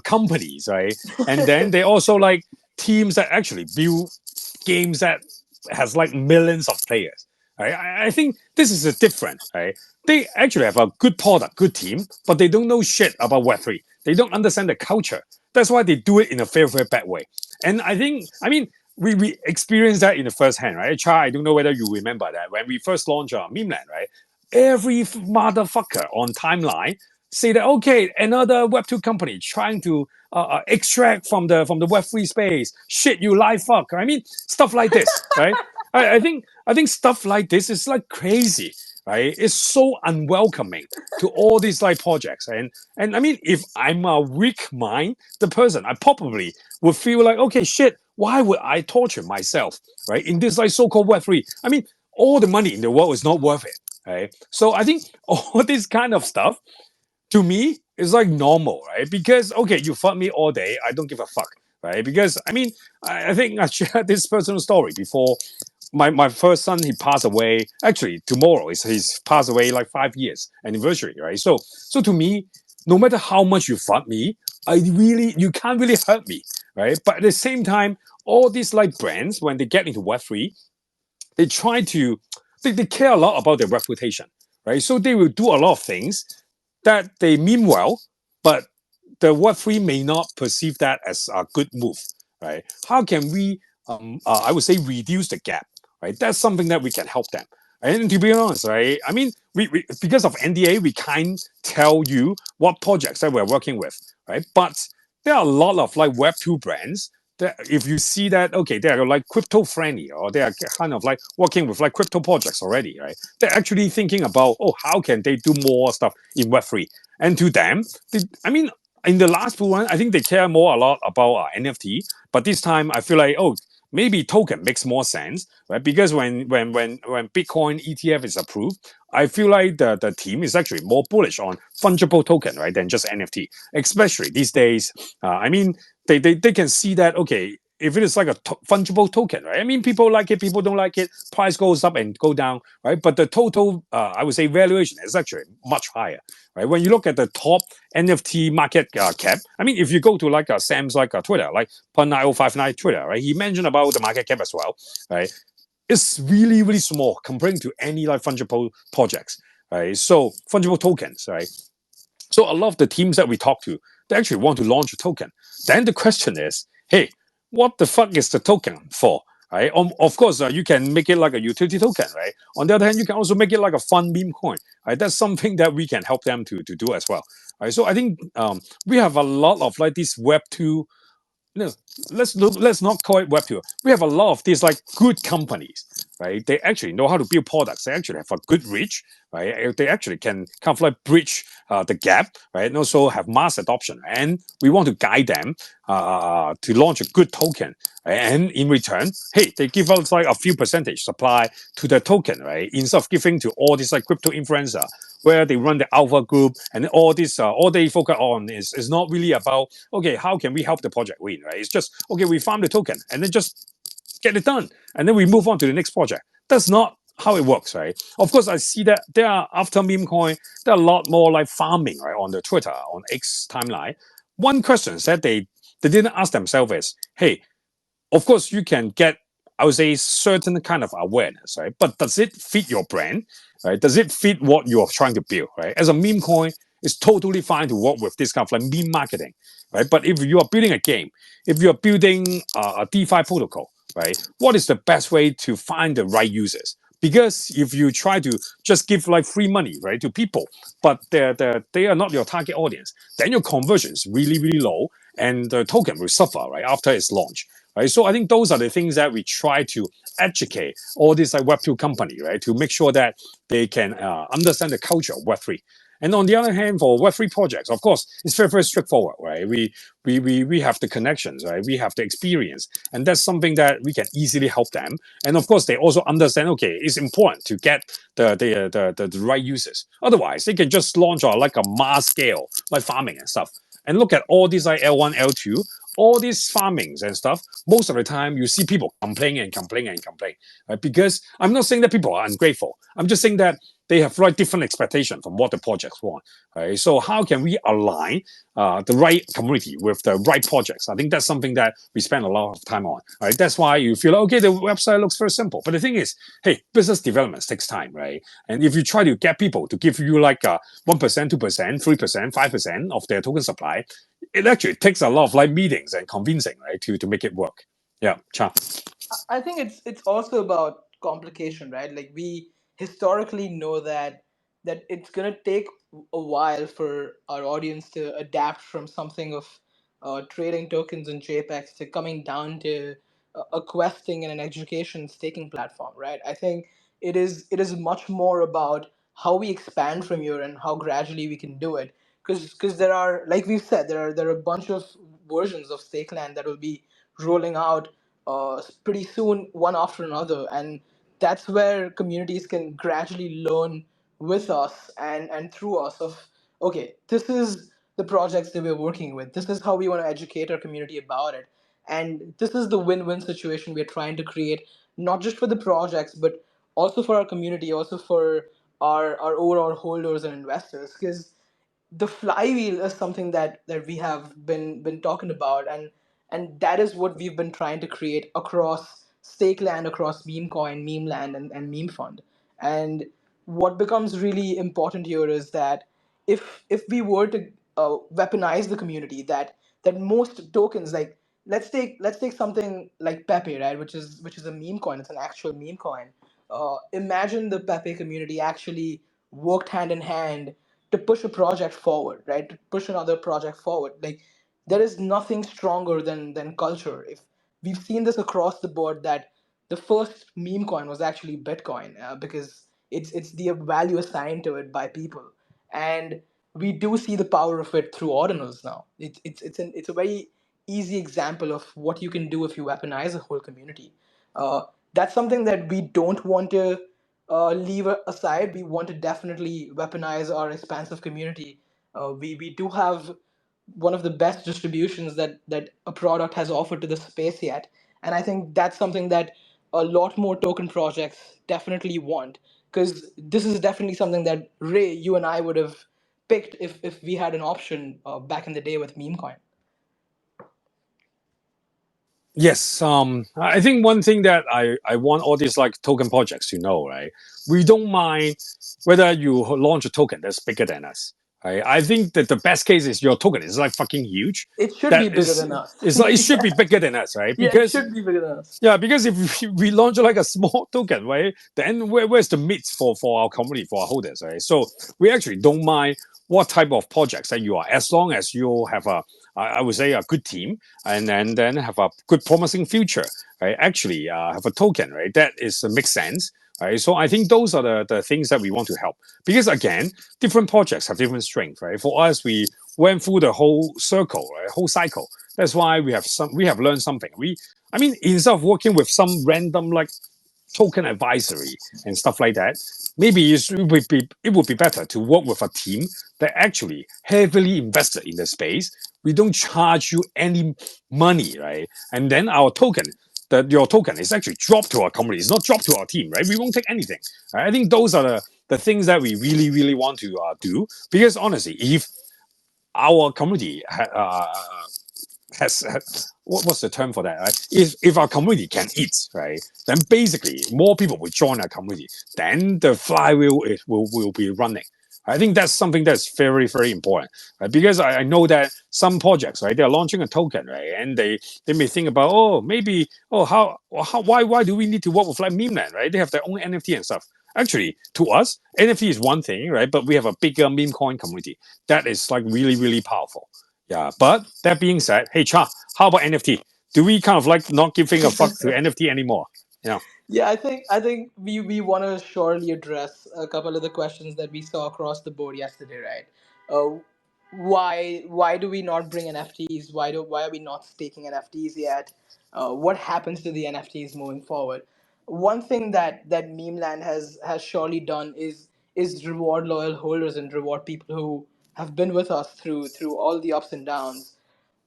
companies, right? And then they also like teams that actually build games that has like millions of players. Right? I think this is a different, right? They actually have a good product, good team, but they don't know shit about Web3. They don't understand the culture. That's why they do it in a very, very bad way. And I think, I mean, we experienced that in the first hand, right? Chai, I don't know whether you remember that when we first launched our Memeland, right? Every motherfucker on timeline say that okay, another Web 2 company trying to extract from the Web 3 space. Shit, you lie fuck. I mean, stuff like this, right? I think stuff like this is like crazy, right? It's so unwelcoming to all these like projects. And I mean, if I'm a weak mind, the person, I probably would feel like, okay, shit, why would I torture myself, right? In this like so-called Web 3. I mean, all the money in the world is not worth it, right? So I think all this kind of stuff to me is like normal, right? Because okay, you fuck me all day, I don't give a fuck, right? Because I mean, I think I shared this personal story before. My first son, he passed away. Actually, tomorrow is he's passed away like 5 years anniversary, right? So to me, no matter how much you fuck me, you can't really hurt me, right? But at the same time, all these like brands when they get into Web 3, they try to they care a lot about their reputation, right? So they will do a lot of things that they mean well, but the Web3 may not perceive that as a good move, right? How can we, I would say, reduce the gap, right? That's something that we can help them. And to be honest, right, I mean, we because of NDA, we can't tell you what projects that we're working with, right? But there are a lot of like Web2 brands that if you see that, okay, they are like crypto friendly or they are kind of like working with like crypto projects already, right? They're actually thinking about, oh, how can they do more stuff in Web3? And to them, I mean, in the last one, I think they care more a lot about NFT. But this time, I feel like, oh, maybe token makes more sense, right? Because when Bitcoin ETF is approved, I feel like the team is actually more bullish on fungible token, right, than just NFT. Especially these days, I mean, they can see that okay, if it is like a fungible token, right? I mean, people like it, people don't like it. Price goes up and go down, right? But the total, I would say, valuation is actually much higher, right? When you look at the top NFT market cap, I mean, if you go to like Sam's like Twitter, like Pun9059 Twitter, right? He mentioned about the market cap as well, right? It's really really small comparing to any like fungible projects, right? So fungible tokens, right? So a lot of the teams that we talk to, they actually want to launch a token. Then the question is, hey, what the fuck is the token for? Right? Of course, you can make it like a utility token, right? On the other hand, you can also make it like a fun meme coin, right? That's something that we can help them to do as well, right? So I think we have a lot of like these Web2 no, let's not call it Web2. We have a lot of these like good companies, right? They actually know how to build products. They actually have a good reach, right? They actually can kind of like bridge the gap, right? And also have mass adoption. And we want to guide them to launch a good token. Right? And in return, hey, they give us like a few percentage supply to the token, right? Instead of giving to all these like crypto influencer where they run the alpha group and all this, all they focus on is not really about okay, how can we help the project win, right? It's just, okay, we farm the token and then just get it done. And then we move on to the next project. That's not how it works, right? Of course, I see that there are, after meme coin, there are a lot more like farming, right, on the Twitter, on X timeline. One question that they didn't ask themselves is, hey, of course you can get I would say certain kind of awareness, right? But does it fit your brand, right? Does it fit what you're trying to build, right? As a meme coin, it's totally fine to work with this kind of like meme marketing, right? But if you are building a game, if you are building a DeFi protocol, right? What is the best way to find the right users? Because if you try to just give like free money, right, to people, but they are not your target audience, then your conversion is really, really low and the token will suffer, right, after its launch. Right. So I think those are the things that we try to educate all these like Web2 company, right, to make sure that they can understand the culture of Web3. And on the other hand, for Web3 projects, of course, it's very, very straightforward, right? We have the connections, right? We have the experience, and that's something that we can easily help them. And of course, they also understand, okay, it's important to get the right users. Otherwise, they can just launch like a mass scale, like farming and stuff. And look at all these like L1, L2, all these farmings and stuff, most of the time you see people complaining and complaining and complaining, right? Because I'm not saying that people are ungrateful. I'm just saying that they have like different expectations from what the projects want, right? So how can we align the right community with the right projects? I think that's something that we spend a lot of time on, right? That's why you feel okay, the website looks very simple, but the thing is, hey, business development takes time, right? And if you try to get people to give you like 1%, 2%, 3%, 5% of their token supply, it actually takes a lot of like meetings and convincing, right, to make it work. Yeah, Cha. I think it's also about complication, right? Like we historically know that it's gonna take a while for our audience to adapt from something of trading tokens and JPEGs to coming down to a questing and an education staking platform, right? I think it is much more about how we expand from here and how gradually we can do it. Because there are, like we've said, there are a bunch of versions of Stakeland that will be rolling out pretty soon, one after another, and that's where communities can gradually learn with us and through us of, okay, this is the projects that we're working with, this is how we want to educate our community about it, and this is the win-win situation we're trying to create, not just for the projects but also for our community, also for our overall holders and investors. Because the flywheel is something that we have been talking about, and that is what we've been trying to create across stake land across meme coin, meme land, and meme fund. And what becomes really important here is that if we were to weaponize the community, that most tokens, like let's take something like Pepe, right, which is a meme coin. It's an actual meme coin. Imagine the Pepe community actually worked hand in hand to push a project forward, right? To push another project forward. Like there is nothing stronger than culture. If we've seen this across the board, that the first meme coin was actually Bitcoin, because it's the value assigned to it by people, and we do see the power of it through ordinals now. It's a very easy example of what you can do if you weaponize a whole community. Uh, that's something that we don't want to leave aside. We want to definitely weaponize our expansive community. We do have one of the best distributions that a product has offered to the space yet, and I think that's something that a lot more token projects definitely want, because this is definitely something that Ray, you and I would have picked if we had an option back in the day with Memecoin. Yes, I think one thing that I want all these like token projects to know, right? We don't mind whether you launch a token that's bigger than us. Right? I think that the best case is your token is like fucking huge. It should be That bigger is, than us. it's like it should Yeah, be bigger than us, right? yeah, it Because should be bigger than us. yeah, because if we launch like a small token, right, then where's the meat for our community, for our holders, right? So we actually don't mind what type of projects that you are, as long as you have I would say, a good team, and then have a good promising future, right? Actually, have a token, right? That is makes sense. Right, so I think those are the things that we want to help, because again, different projects have different strength, right? For us, we went through the whole circle, right, whole cycle. That's why we have learned something. I mean, instead of working with some random like token advisory and stuff like that, maybe it would be better to work with a team that actually heavily invested in the space. We don't charge you any money, right? And then our token, that your token is actually dropped to our company. It's not dropped to our team, right? We won't take anything. Right? I think those are the things that we really, really want to do. Because honestly, if our community has what's the term for that, right? If our community can eat, right, then basically more people will join our community. Then the flywheel will be running. I think that's something that's very, very important, right? Because I know that some projects, right, they're launching a token, right, and they may think about, oh, maybe, oh, why do we need to work with like Memeland, right? They have their own NFT and stuff. Actually, to us, NFT is one thing, right? But we have a bigger meme coin community that is like really, really powerful. Yeah, but that being said, hey Cha, how about NFT? Do we kind of like not giving a fuck to NFT anymore? You know? Yeah, I think we want to surely address a couple of the questions that we saw across the board yesterday, right? Uh, why do we not bring NFTs? Why are we not staking NFTs yet? What happens to the NFTs moving forward? One thing that Memeland has surely done is reward loyal holders and reward people who have been with us through all the ups and downs.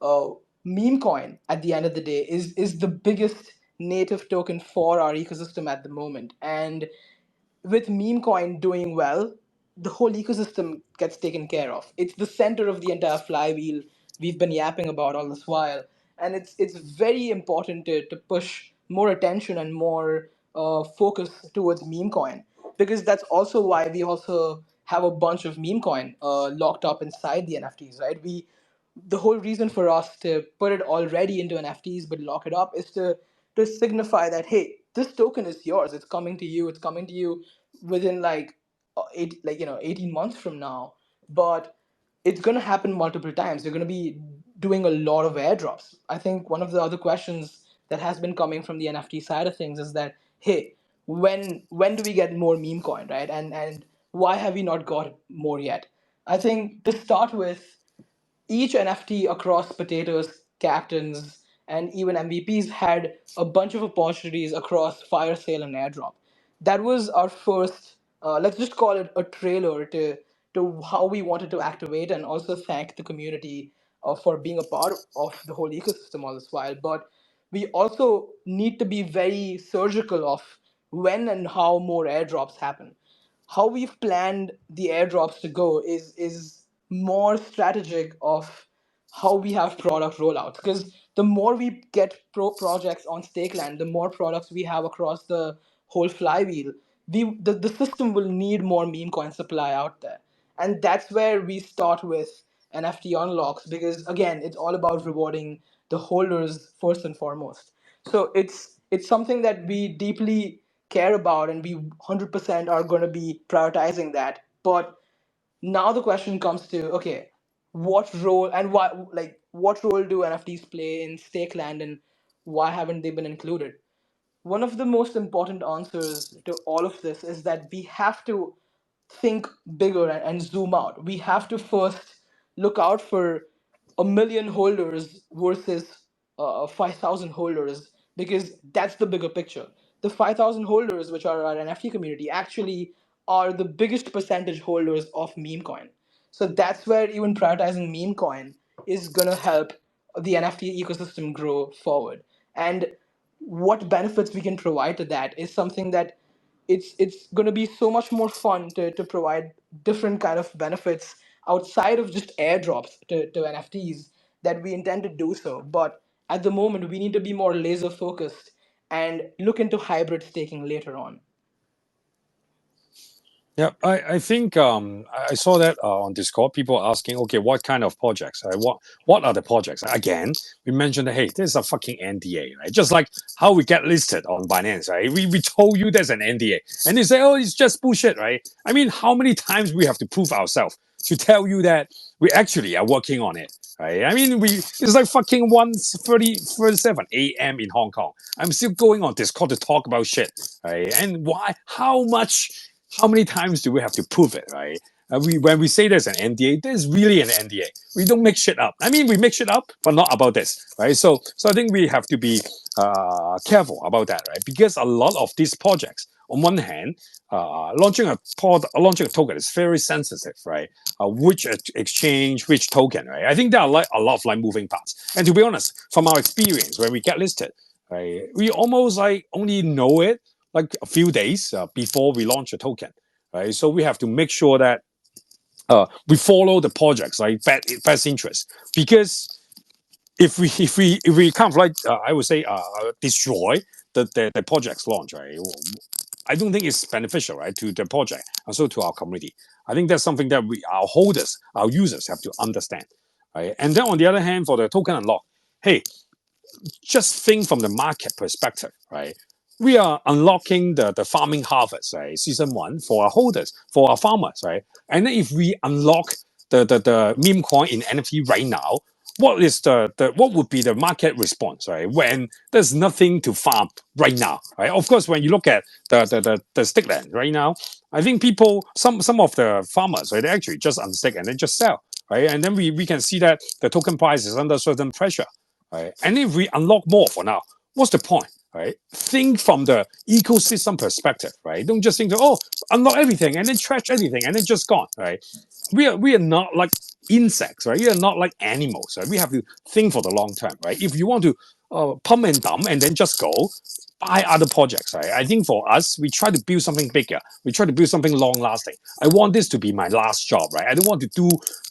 uh, Meme coin at the end of the day is the biggest native token for our ecosystem at the moment, and with meme coin doing well, the whole ecosystem gets taken care of. It's the center of the entire flywheel we've been yapping about all this while, and it's very important to push more attention and more focus towards meme coin, because that's also why we also have a bunch of meme coin locked up inside the NFTs, right? The whole reason for us to put it already into NFTs but lock it up is to signify that, hey, this token is yours. It's coming to you. It's coming to you within like 18 months from now. But it's going to happen multiple times. You're going to be doing a lot of airdrops. I think one of the other questions that has been coming from the NFT side of things is that, hey, when do we get more meme coin, right? And why have we not got more yet? I think to start with, each NFT across potatoes, captains, and even MVPs had a bunch of opportunities across fire sale and airdrop. That was our first, let's just call it a trailer to how we wanted to activate and also thank the community for being a part of the whole ecosystem all this while. But we also need to be very surgical of when and how more airdrops happen. How we've planned the airdrops to go is more strategic of how we have product rollouts, because the more we get projects on Stakeland, the more products we have across the whole flywheel, the system will need more meme coin supply out there. And that's where we start with NFT unlocks, because again, it's all about rewarding the holders first and foremost. So it's something that we deeply care about, and we 100% are going to be prioritizing that. But now the question comes to, okay, what role and why, like what role do NFTs play in Stakeland, and why haven't they been included? One of the most important answers to all of this is that we have to think bigger and zoom out. We have to first look out for a million holders versus 5,000 holders, because that's the bigger picture. The 5,000 holders, which are our NFT community, actually are the biggest percentage holders of meme coin. So that's where even prioritizing meme coin is going to help the NFT ecosystem grow forward. And what benefits we can provide to that is something that it's going to be so much more fun to provide different kind of benefits outside of just airdrops to NFTs, that we intend to do so. But at the moment, we need to be more laser focused and look into hybrid staking later on. Yeah, I think I saw that on Discord. People are asking, okay, what kind of projects? Right? What are the projects? Again, we mentioned that, hey, this is a fucking NDA, right? Just like how we get listed on Binance, right? We told you there's an NDA, and they say, oh, it's just bullshit, right? I mean, how many times we have to prove ourselves to tell you that we actually are working on it, right? I mean, it's like fucking 1:37 a.m. in Hong Kong. I'm still going on Discord to talk about shit, right? And why? How many times do we have to prove it, right? When we say there's an NDA, there's really an NDA. We don't make shit up. I mean, we make shit up, but not about this, right? So I think we have to be careful about that, right? Because a lot of these projects, on one hand, launching a token is very sensitive, right? Which exchange, which token, right? I think there are like a lot of like moving parts. And to be honest, from our experience, when we get listed, right, we almost like only know it like a few days before we launch a token, right? So we have to make sure that we follow the projects like best interest, because if we kind of like I would say destroy the project's launch, right? I don't think it's beneficial, right, to the project and so to our community. I think that's something that our holders, our users have to understand, right? And then on the other hand, for the token unlock, hey, just think from the market perspective, right? We are unlocking the farming harvest, right? Season one for our holders, for our farmers, right? And then if we unlock the meme coin in NFT right now, what is what would be the market response, right? When there's nothing to farm right now, right? Of course, when you look at the stick land right now, I think some of the farmers, right, they actually just unstick and then just sell, right? And then we can see that the token price is under certain pressure, right? And if we unlock more for now, what's the point, right? Think from the ecosystem perspective, right? Don't just think, oh, unlock everything and then trash everything and then just gone, right? We are not like insects, right? We are not like animals, right? We have to think for the long term, right? If you want to pump and dump and then just go, buy other projects, right? I think for us, we try to build something bigger. We try to build something long lasting. I want this to be my last job, right? I don't want to do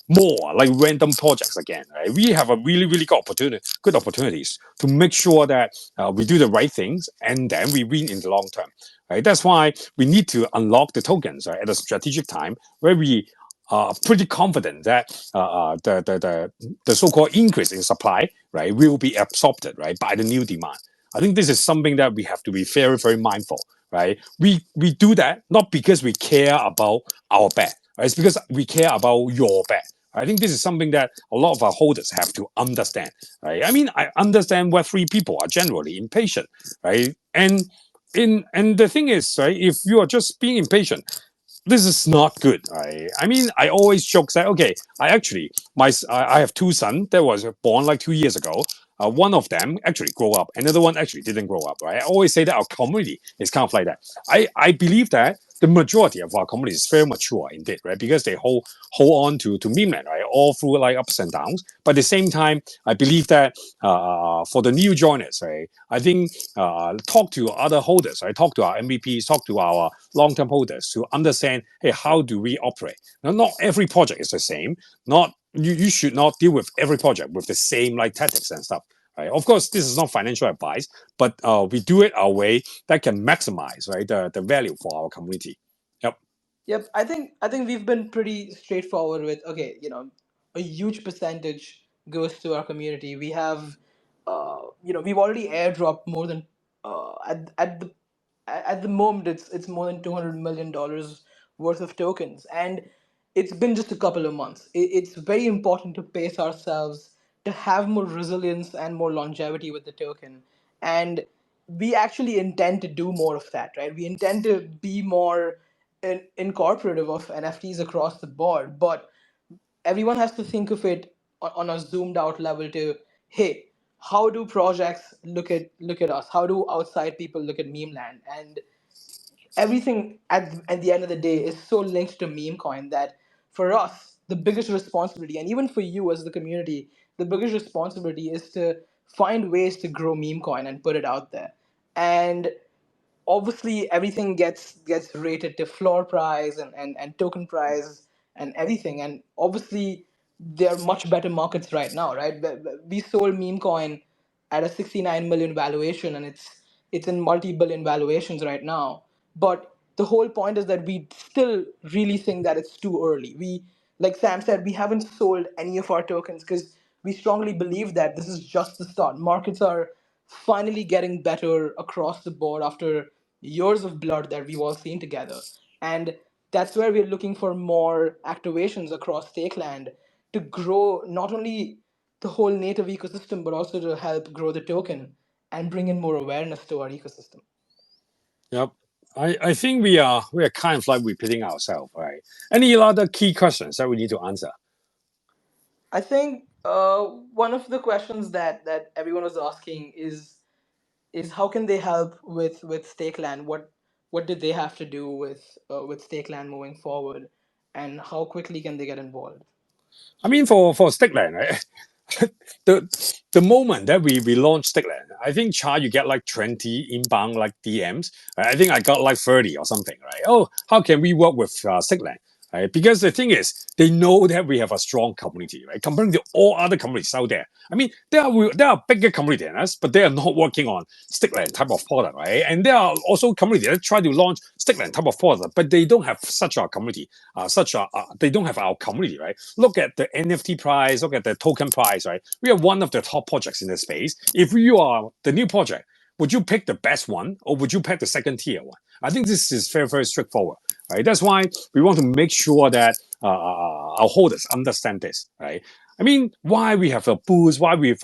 more like random projects again, right? We have a really, really good opportunities to make sure that we do the right things and then we win in the long term, right? That's why we need to unlock the tokens, right, at a strategic time where we are pretty confident that the so-called increase in supply, right, will be absorbed, right, by the new demand. I think this is something that we have to be very, very mindful, right? We do that not because we care about our bet, right? It's because we care about your bet. I think this is something that a lot of our holders have to understand, right? I mean, I understand Web3 people are generally impatient, right? And the thing is, right, if you are just being impatient, this is not good. I mean, I always joke that, okay, I have two sons that was born like 2 years ago. One of them actually grew up, another one actually didn't grow up, right? I always say that our community is kind of like that. I believe that the majority of our community is very mature indeed, right? Because they hold on to meme land, right? All through like ups and downs. But at the same time, I believe that for the new joiners, right? I think talk to other holders, right? Talk to our MVPs, talk to our long-term holders to understand, hey, how do we operate? Now, not every project is the same. Not you should not deal with every project with the same like tactics and stuff, Right? Of course, this is not financial advice, but we do it our way that can maximize, right, the value for our community. Yep. Yep, I think we've been pretty straightforward with, okay, a huge percentage goes to our community. We have, we've already airdropped more than at the moment it's more than $200 million worth of tokens, and it's been just a couple of months. It's very important to pace ourselves to have more resilience and more longevity with the token, and we actually intend to do more of that, right? We intend to be more incorporative of NFTs across the board, but everyone has to think of it on a zoomed out level to, hey, how do projects look at us? How do outside people look at meme land? And everything at the end of the day is so linked to meme coin that for us the biggest responsibility, and even for you as the community, the biggest responsibility is to find ways to grow meme coin and put it out there. And obviously everything gets rated to floor price and token price and everything, and obviously there are much better markets right now, right? We sold meme coin at a 69 million valuation, and it's in multi-billion valuations right now. But the whole point is that we still really think that it's too early. We, like Sam said, we haven't sold any of our tokens because we strongly believe that this is just the start. Markets are finally getting better across the board after years of blood that we've all seen together. And that's where we're looking for more activations across Stakeland to grow not only the whole native ecosystem, but also to help grow the token and bring in more awareness to our ecosystem. Yep. I think we are kind of like repeating ourselves, right? Any other key questions that we need to answer? I think one of the questions that everyone was asking is how can they help with Stakeland? What did they have to do with Stakeland moving forward, and how quickly can they get involved? I mean, for Stickland, right? the moment that we launched Stickland, I think Char you get like 20 inbound like DMs. Right? I think I got like 30 or something, right? Oh, how can we work with Stickland? Right? Because the thing is, they know that we have a strong community, right? Comparing to all other communities out there. I mean, there are bigger community than us, but they are not working on Stickland type of product, right? And there are also community that try to launch Stickland type of product, but they don't have such a community, they don't have our community, right? Look at the NFT price, look at the token price, right? We are one of the top projects in the space. If you are the new project, would you pick the best one or would you pick the second tier one? I think this is very, very straightforward, right? That's why we want to make sure that our holders understand this, right? I mean, why we have a boost, why we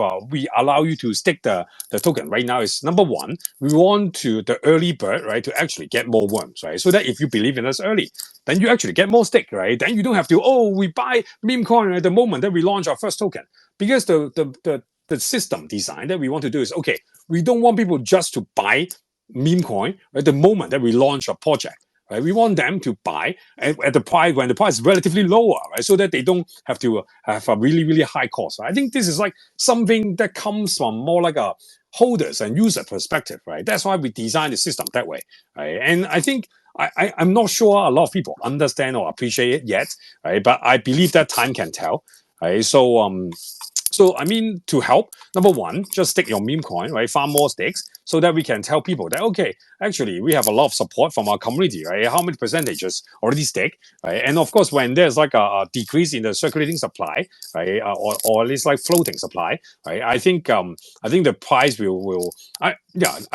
allow you to stick the token right now is number one, we want to the early bird, right, to actually get more worms, right? So that if you believe in us early, then you actually get more stick, right? Then you don't have to, oh, we buy meme coin at the moment that we launch our first token. Because the system design that we want to do is okay, we don't want people just to buy meme coin at the moment that we launch a project. Right? We want them to buy at the price when the price is relatively lower, right? So that they don't have to have a really, really high cost. Right? I think this is like something that comes from more like a holders and user perspective, right? That's why we design the system that way, right? And I think I'm not sure a lot of people understand or appreciate it yet, right? But I believe that time can tell, right? So I mean, to help, number one, just stick your meme coin, right? Farm more stakes so that we can tell people that okay, actually we have a lot of support from our community, right? How many percentages already stake, right? And of course, when there's like a decrease in the circulating supply, right, or at least like floating supply, right? I think the price will I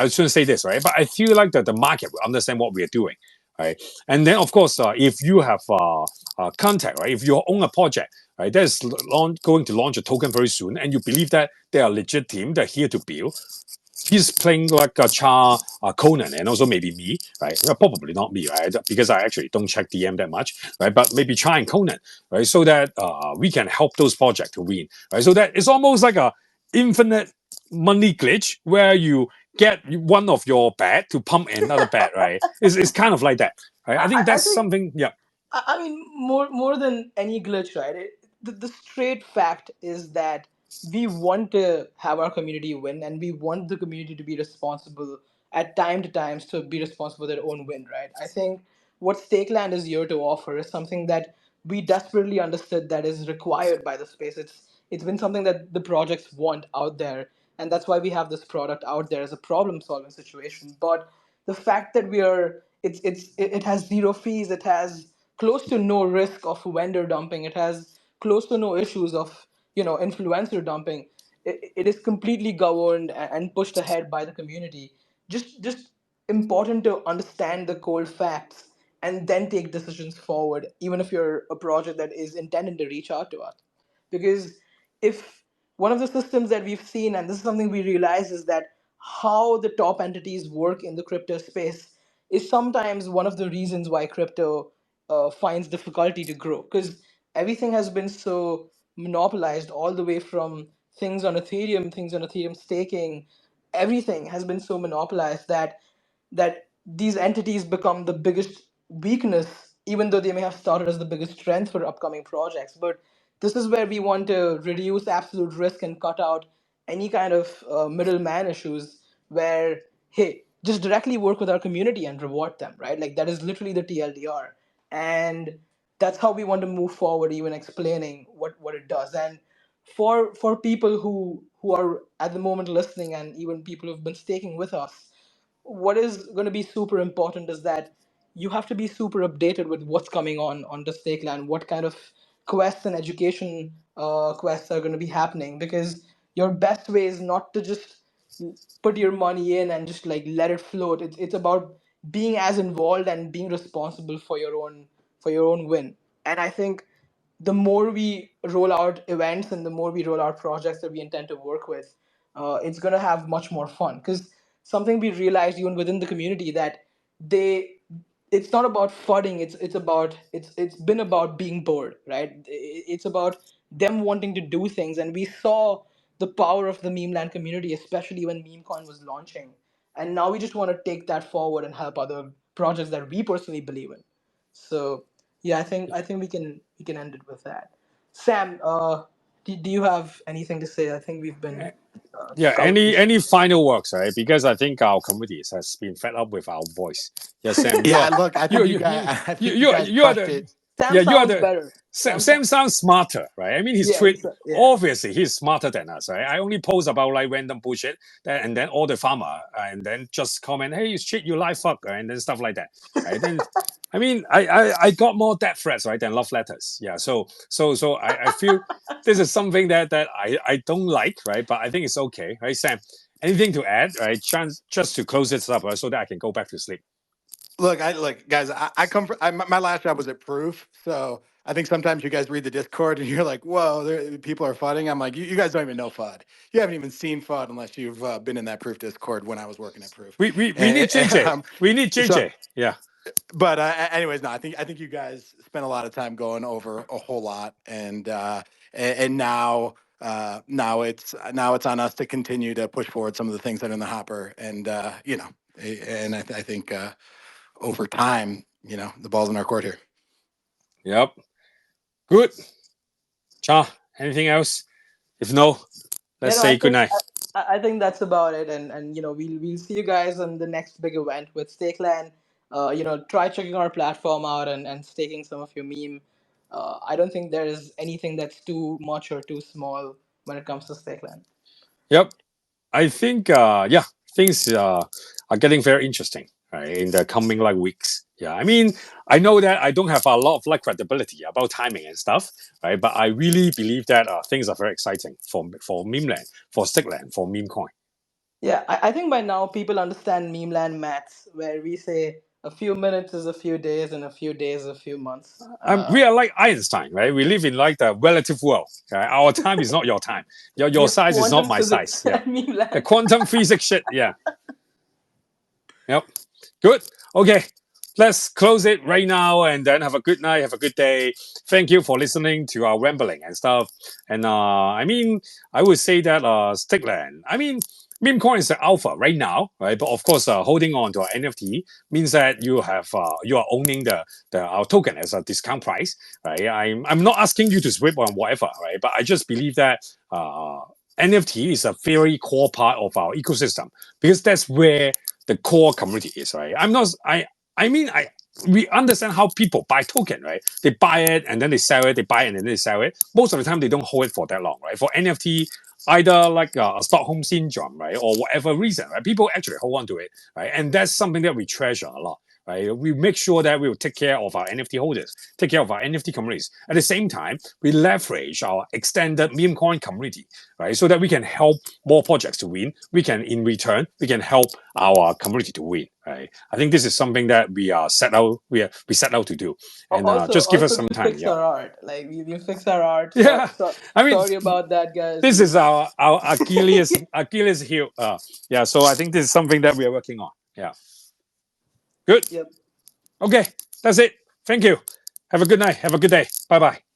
shouldn't say this, right? But I feel like that the market will understand what we are doing, right? And then of course, if you have contact, right? If you own a project, right, that is going to launch a token very soon, and you believe that they are legit team, they're here to build. He's playing like a Char, Conan, and also maybe me, right? Well, probably not me, right? Because I actually don't check DM that much, right? But maybe Char and Conan, right? So that we can help those projects to win, right? So that it's almost like a infinite money glitch where you get one of your bet to pump another bet, right? It's kind of like that, right? I think I that's think something, yeah. I mean, more than any glitch, right? The straight fact is that we want to have our community win, and we want the community to be responsible at time to times to be responsible for their own win, right? I think what Stakeland is here to offer is something that we desperately understood that is required by the space. It's been something that the projects want out there. and that's why we have this product out there as a problem solving situation. But the fact that we are it has zero fees, it has close to no risk of vendor dumping, it has close to no issues of influencer dumping. It is completely governed and pushed ahead by the community. Just important to understand the cold facts and then take decisions forward, even if you're a project that is intended to reach out to us. Because if one of the systems that we've seen, and this is something we realize, is that how the top entities work in the crypto space is sometimes one of the reasons why crypto finds difficulty to grow, because everything has been so monopolized, all the way from things on Ethereum staking, everything has been so monopolized that these entities become the biggest weakness, even though they may have started as the biggest strength for upcoming projects. But this is where we want to reduce absolute risk and cut out any kind of middleman issues where, hey, just directly work with our community and reward them, right? Like that is literally the TLDR. And that's how we want to move forward, even explaining what it does. And for people who are at the moment listening, and even people who've been staking with us, what is going to be super important is that you have to be super updated with what's coming on the stake land, what kind of quests and education quests are going to be happening, because your best way is not to just put your money in and just like let it float. It's about being as involved and being responsible for your own win. And I think the more we roll out events and the more we roll out projects that we intend to work with, it's going to have much more fun. Because something we realized even within the community, that they it's not about fudding, it's been about being bored, right? It's about them wanting to do things. And we saw the power of the meme land community, especially when memecoin was launching. And now we just want to take that forward and help other projects that we personally believe in. So yeah, I think we can end it with that. Sam, do you have anything to say? I think we've been Yeah, covering. any final works, right? Because I think our community has been fed up with our voice. Yeah, Sam, Yeah, look, I think you guys you are crushed the it. yeah, Sam you are sounds the better. Sam. Sam Sam sounds sounds smarter, right? I mean, his yeah, tweet yeah. obviously he's smarter than us, right? I only post about like random bullshit, and then all the farmer, and then just comment, "Hey, you shit, you like fuck," and then stuff like that, right? Then, I mean, I got more death threats, right, than love letters. Yeah, so I feel this is something that I don't like, right? But I think it's okay, right, Sam? Anything to add, right? Chance just to close this up, right, so that I can go back to sleep. Look, guys. I come from my last job was at Proof, so I think sometimes you guys read the Discord and you're like, "Whoa, people are fudding." I'm like, you guys don't even know FUD. You haven't even seen FUD unless you've been in that Proof Discord when I was working at Proof. We need JJ. We need So, JJ. Yeah. but anyways, no, I think you guys spent a lot of time going over a whole lot, and now it's on us to continue to push forward some of the things that are in the hopper, and and I think. Over time, the ball's in our court here. Yep. Good. Cha, anything else? If no, Yeah, let's no, I say good think night. I think that's about it. And we'll see you guys on the next big event with Stakeland. Try checking our platform out and staking some of your meme. I don't think there is anything that's too much or too small when it comes to Stakeland. Yep. I think yeah, things are getting very interesting, right, in the coming like weeks. Yeah. I mean, I know that I don't have a lot of like credibility about timing and stuff, right? But I really believe that things are very exciting for Memeland, for Stickland, for Memecoin. Yeah, I think by now people understand meme land maths, where we say a few minutes is a few days and a few days is a few months. We are like Einstein, right? We live in like the relative world. Right? Our time is not your time. We Your have size is not quantum my size. physics Yeah. and meme The land. quantum physics shit. Yeah. Yep. Good. Okay. Let's close it right now and then have a good night. Have a good day. Thank you for listening to our rambling and stuff. And I mean, I would say that Stickland, I mean, meme coin is the alpha right now, right? But of course, holding on to our NFT means that you are owning the our token as a discount price, right? I'm not asking you to swip on whatever, right? But I just believe that NFT is a very core part of our ecosystem because that's where the core community is, right? I'm not. I mean, we understand how people buy token, right? They buy it and then they sell it. They buy it and then they sell it. Most of the time, they don't hold it for that long, right? For NFT, either like a Stockholm syndrome, right, or whatever reason, right? People actually hold on to it, right? And that's something that we treasure a lot. Right? We make sure that we will take care of our NFT holders, take care of our NFT communities. At the same time, we leverage our extended meme coin community, right? So that we can help more projects to win. We can, in return, we can help our community to win, right? I think this is something that we are set out, we set out to do. And just give us Also, some we time. fix Yeah. our art. Like we fix our art. Yeah. I mean, Sorry about that, guys. this is our Achilles heel. Yeah. So I think this is something that we are working on. Yeah. Good. Yep. Okay. That's it. Thank you. Have a good night. Have a good day. Bye bye.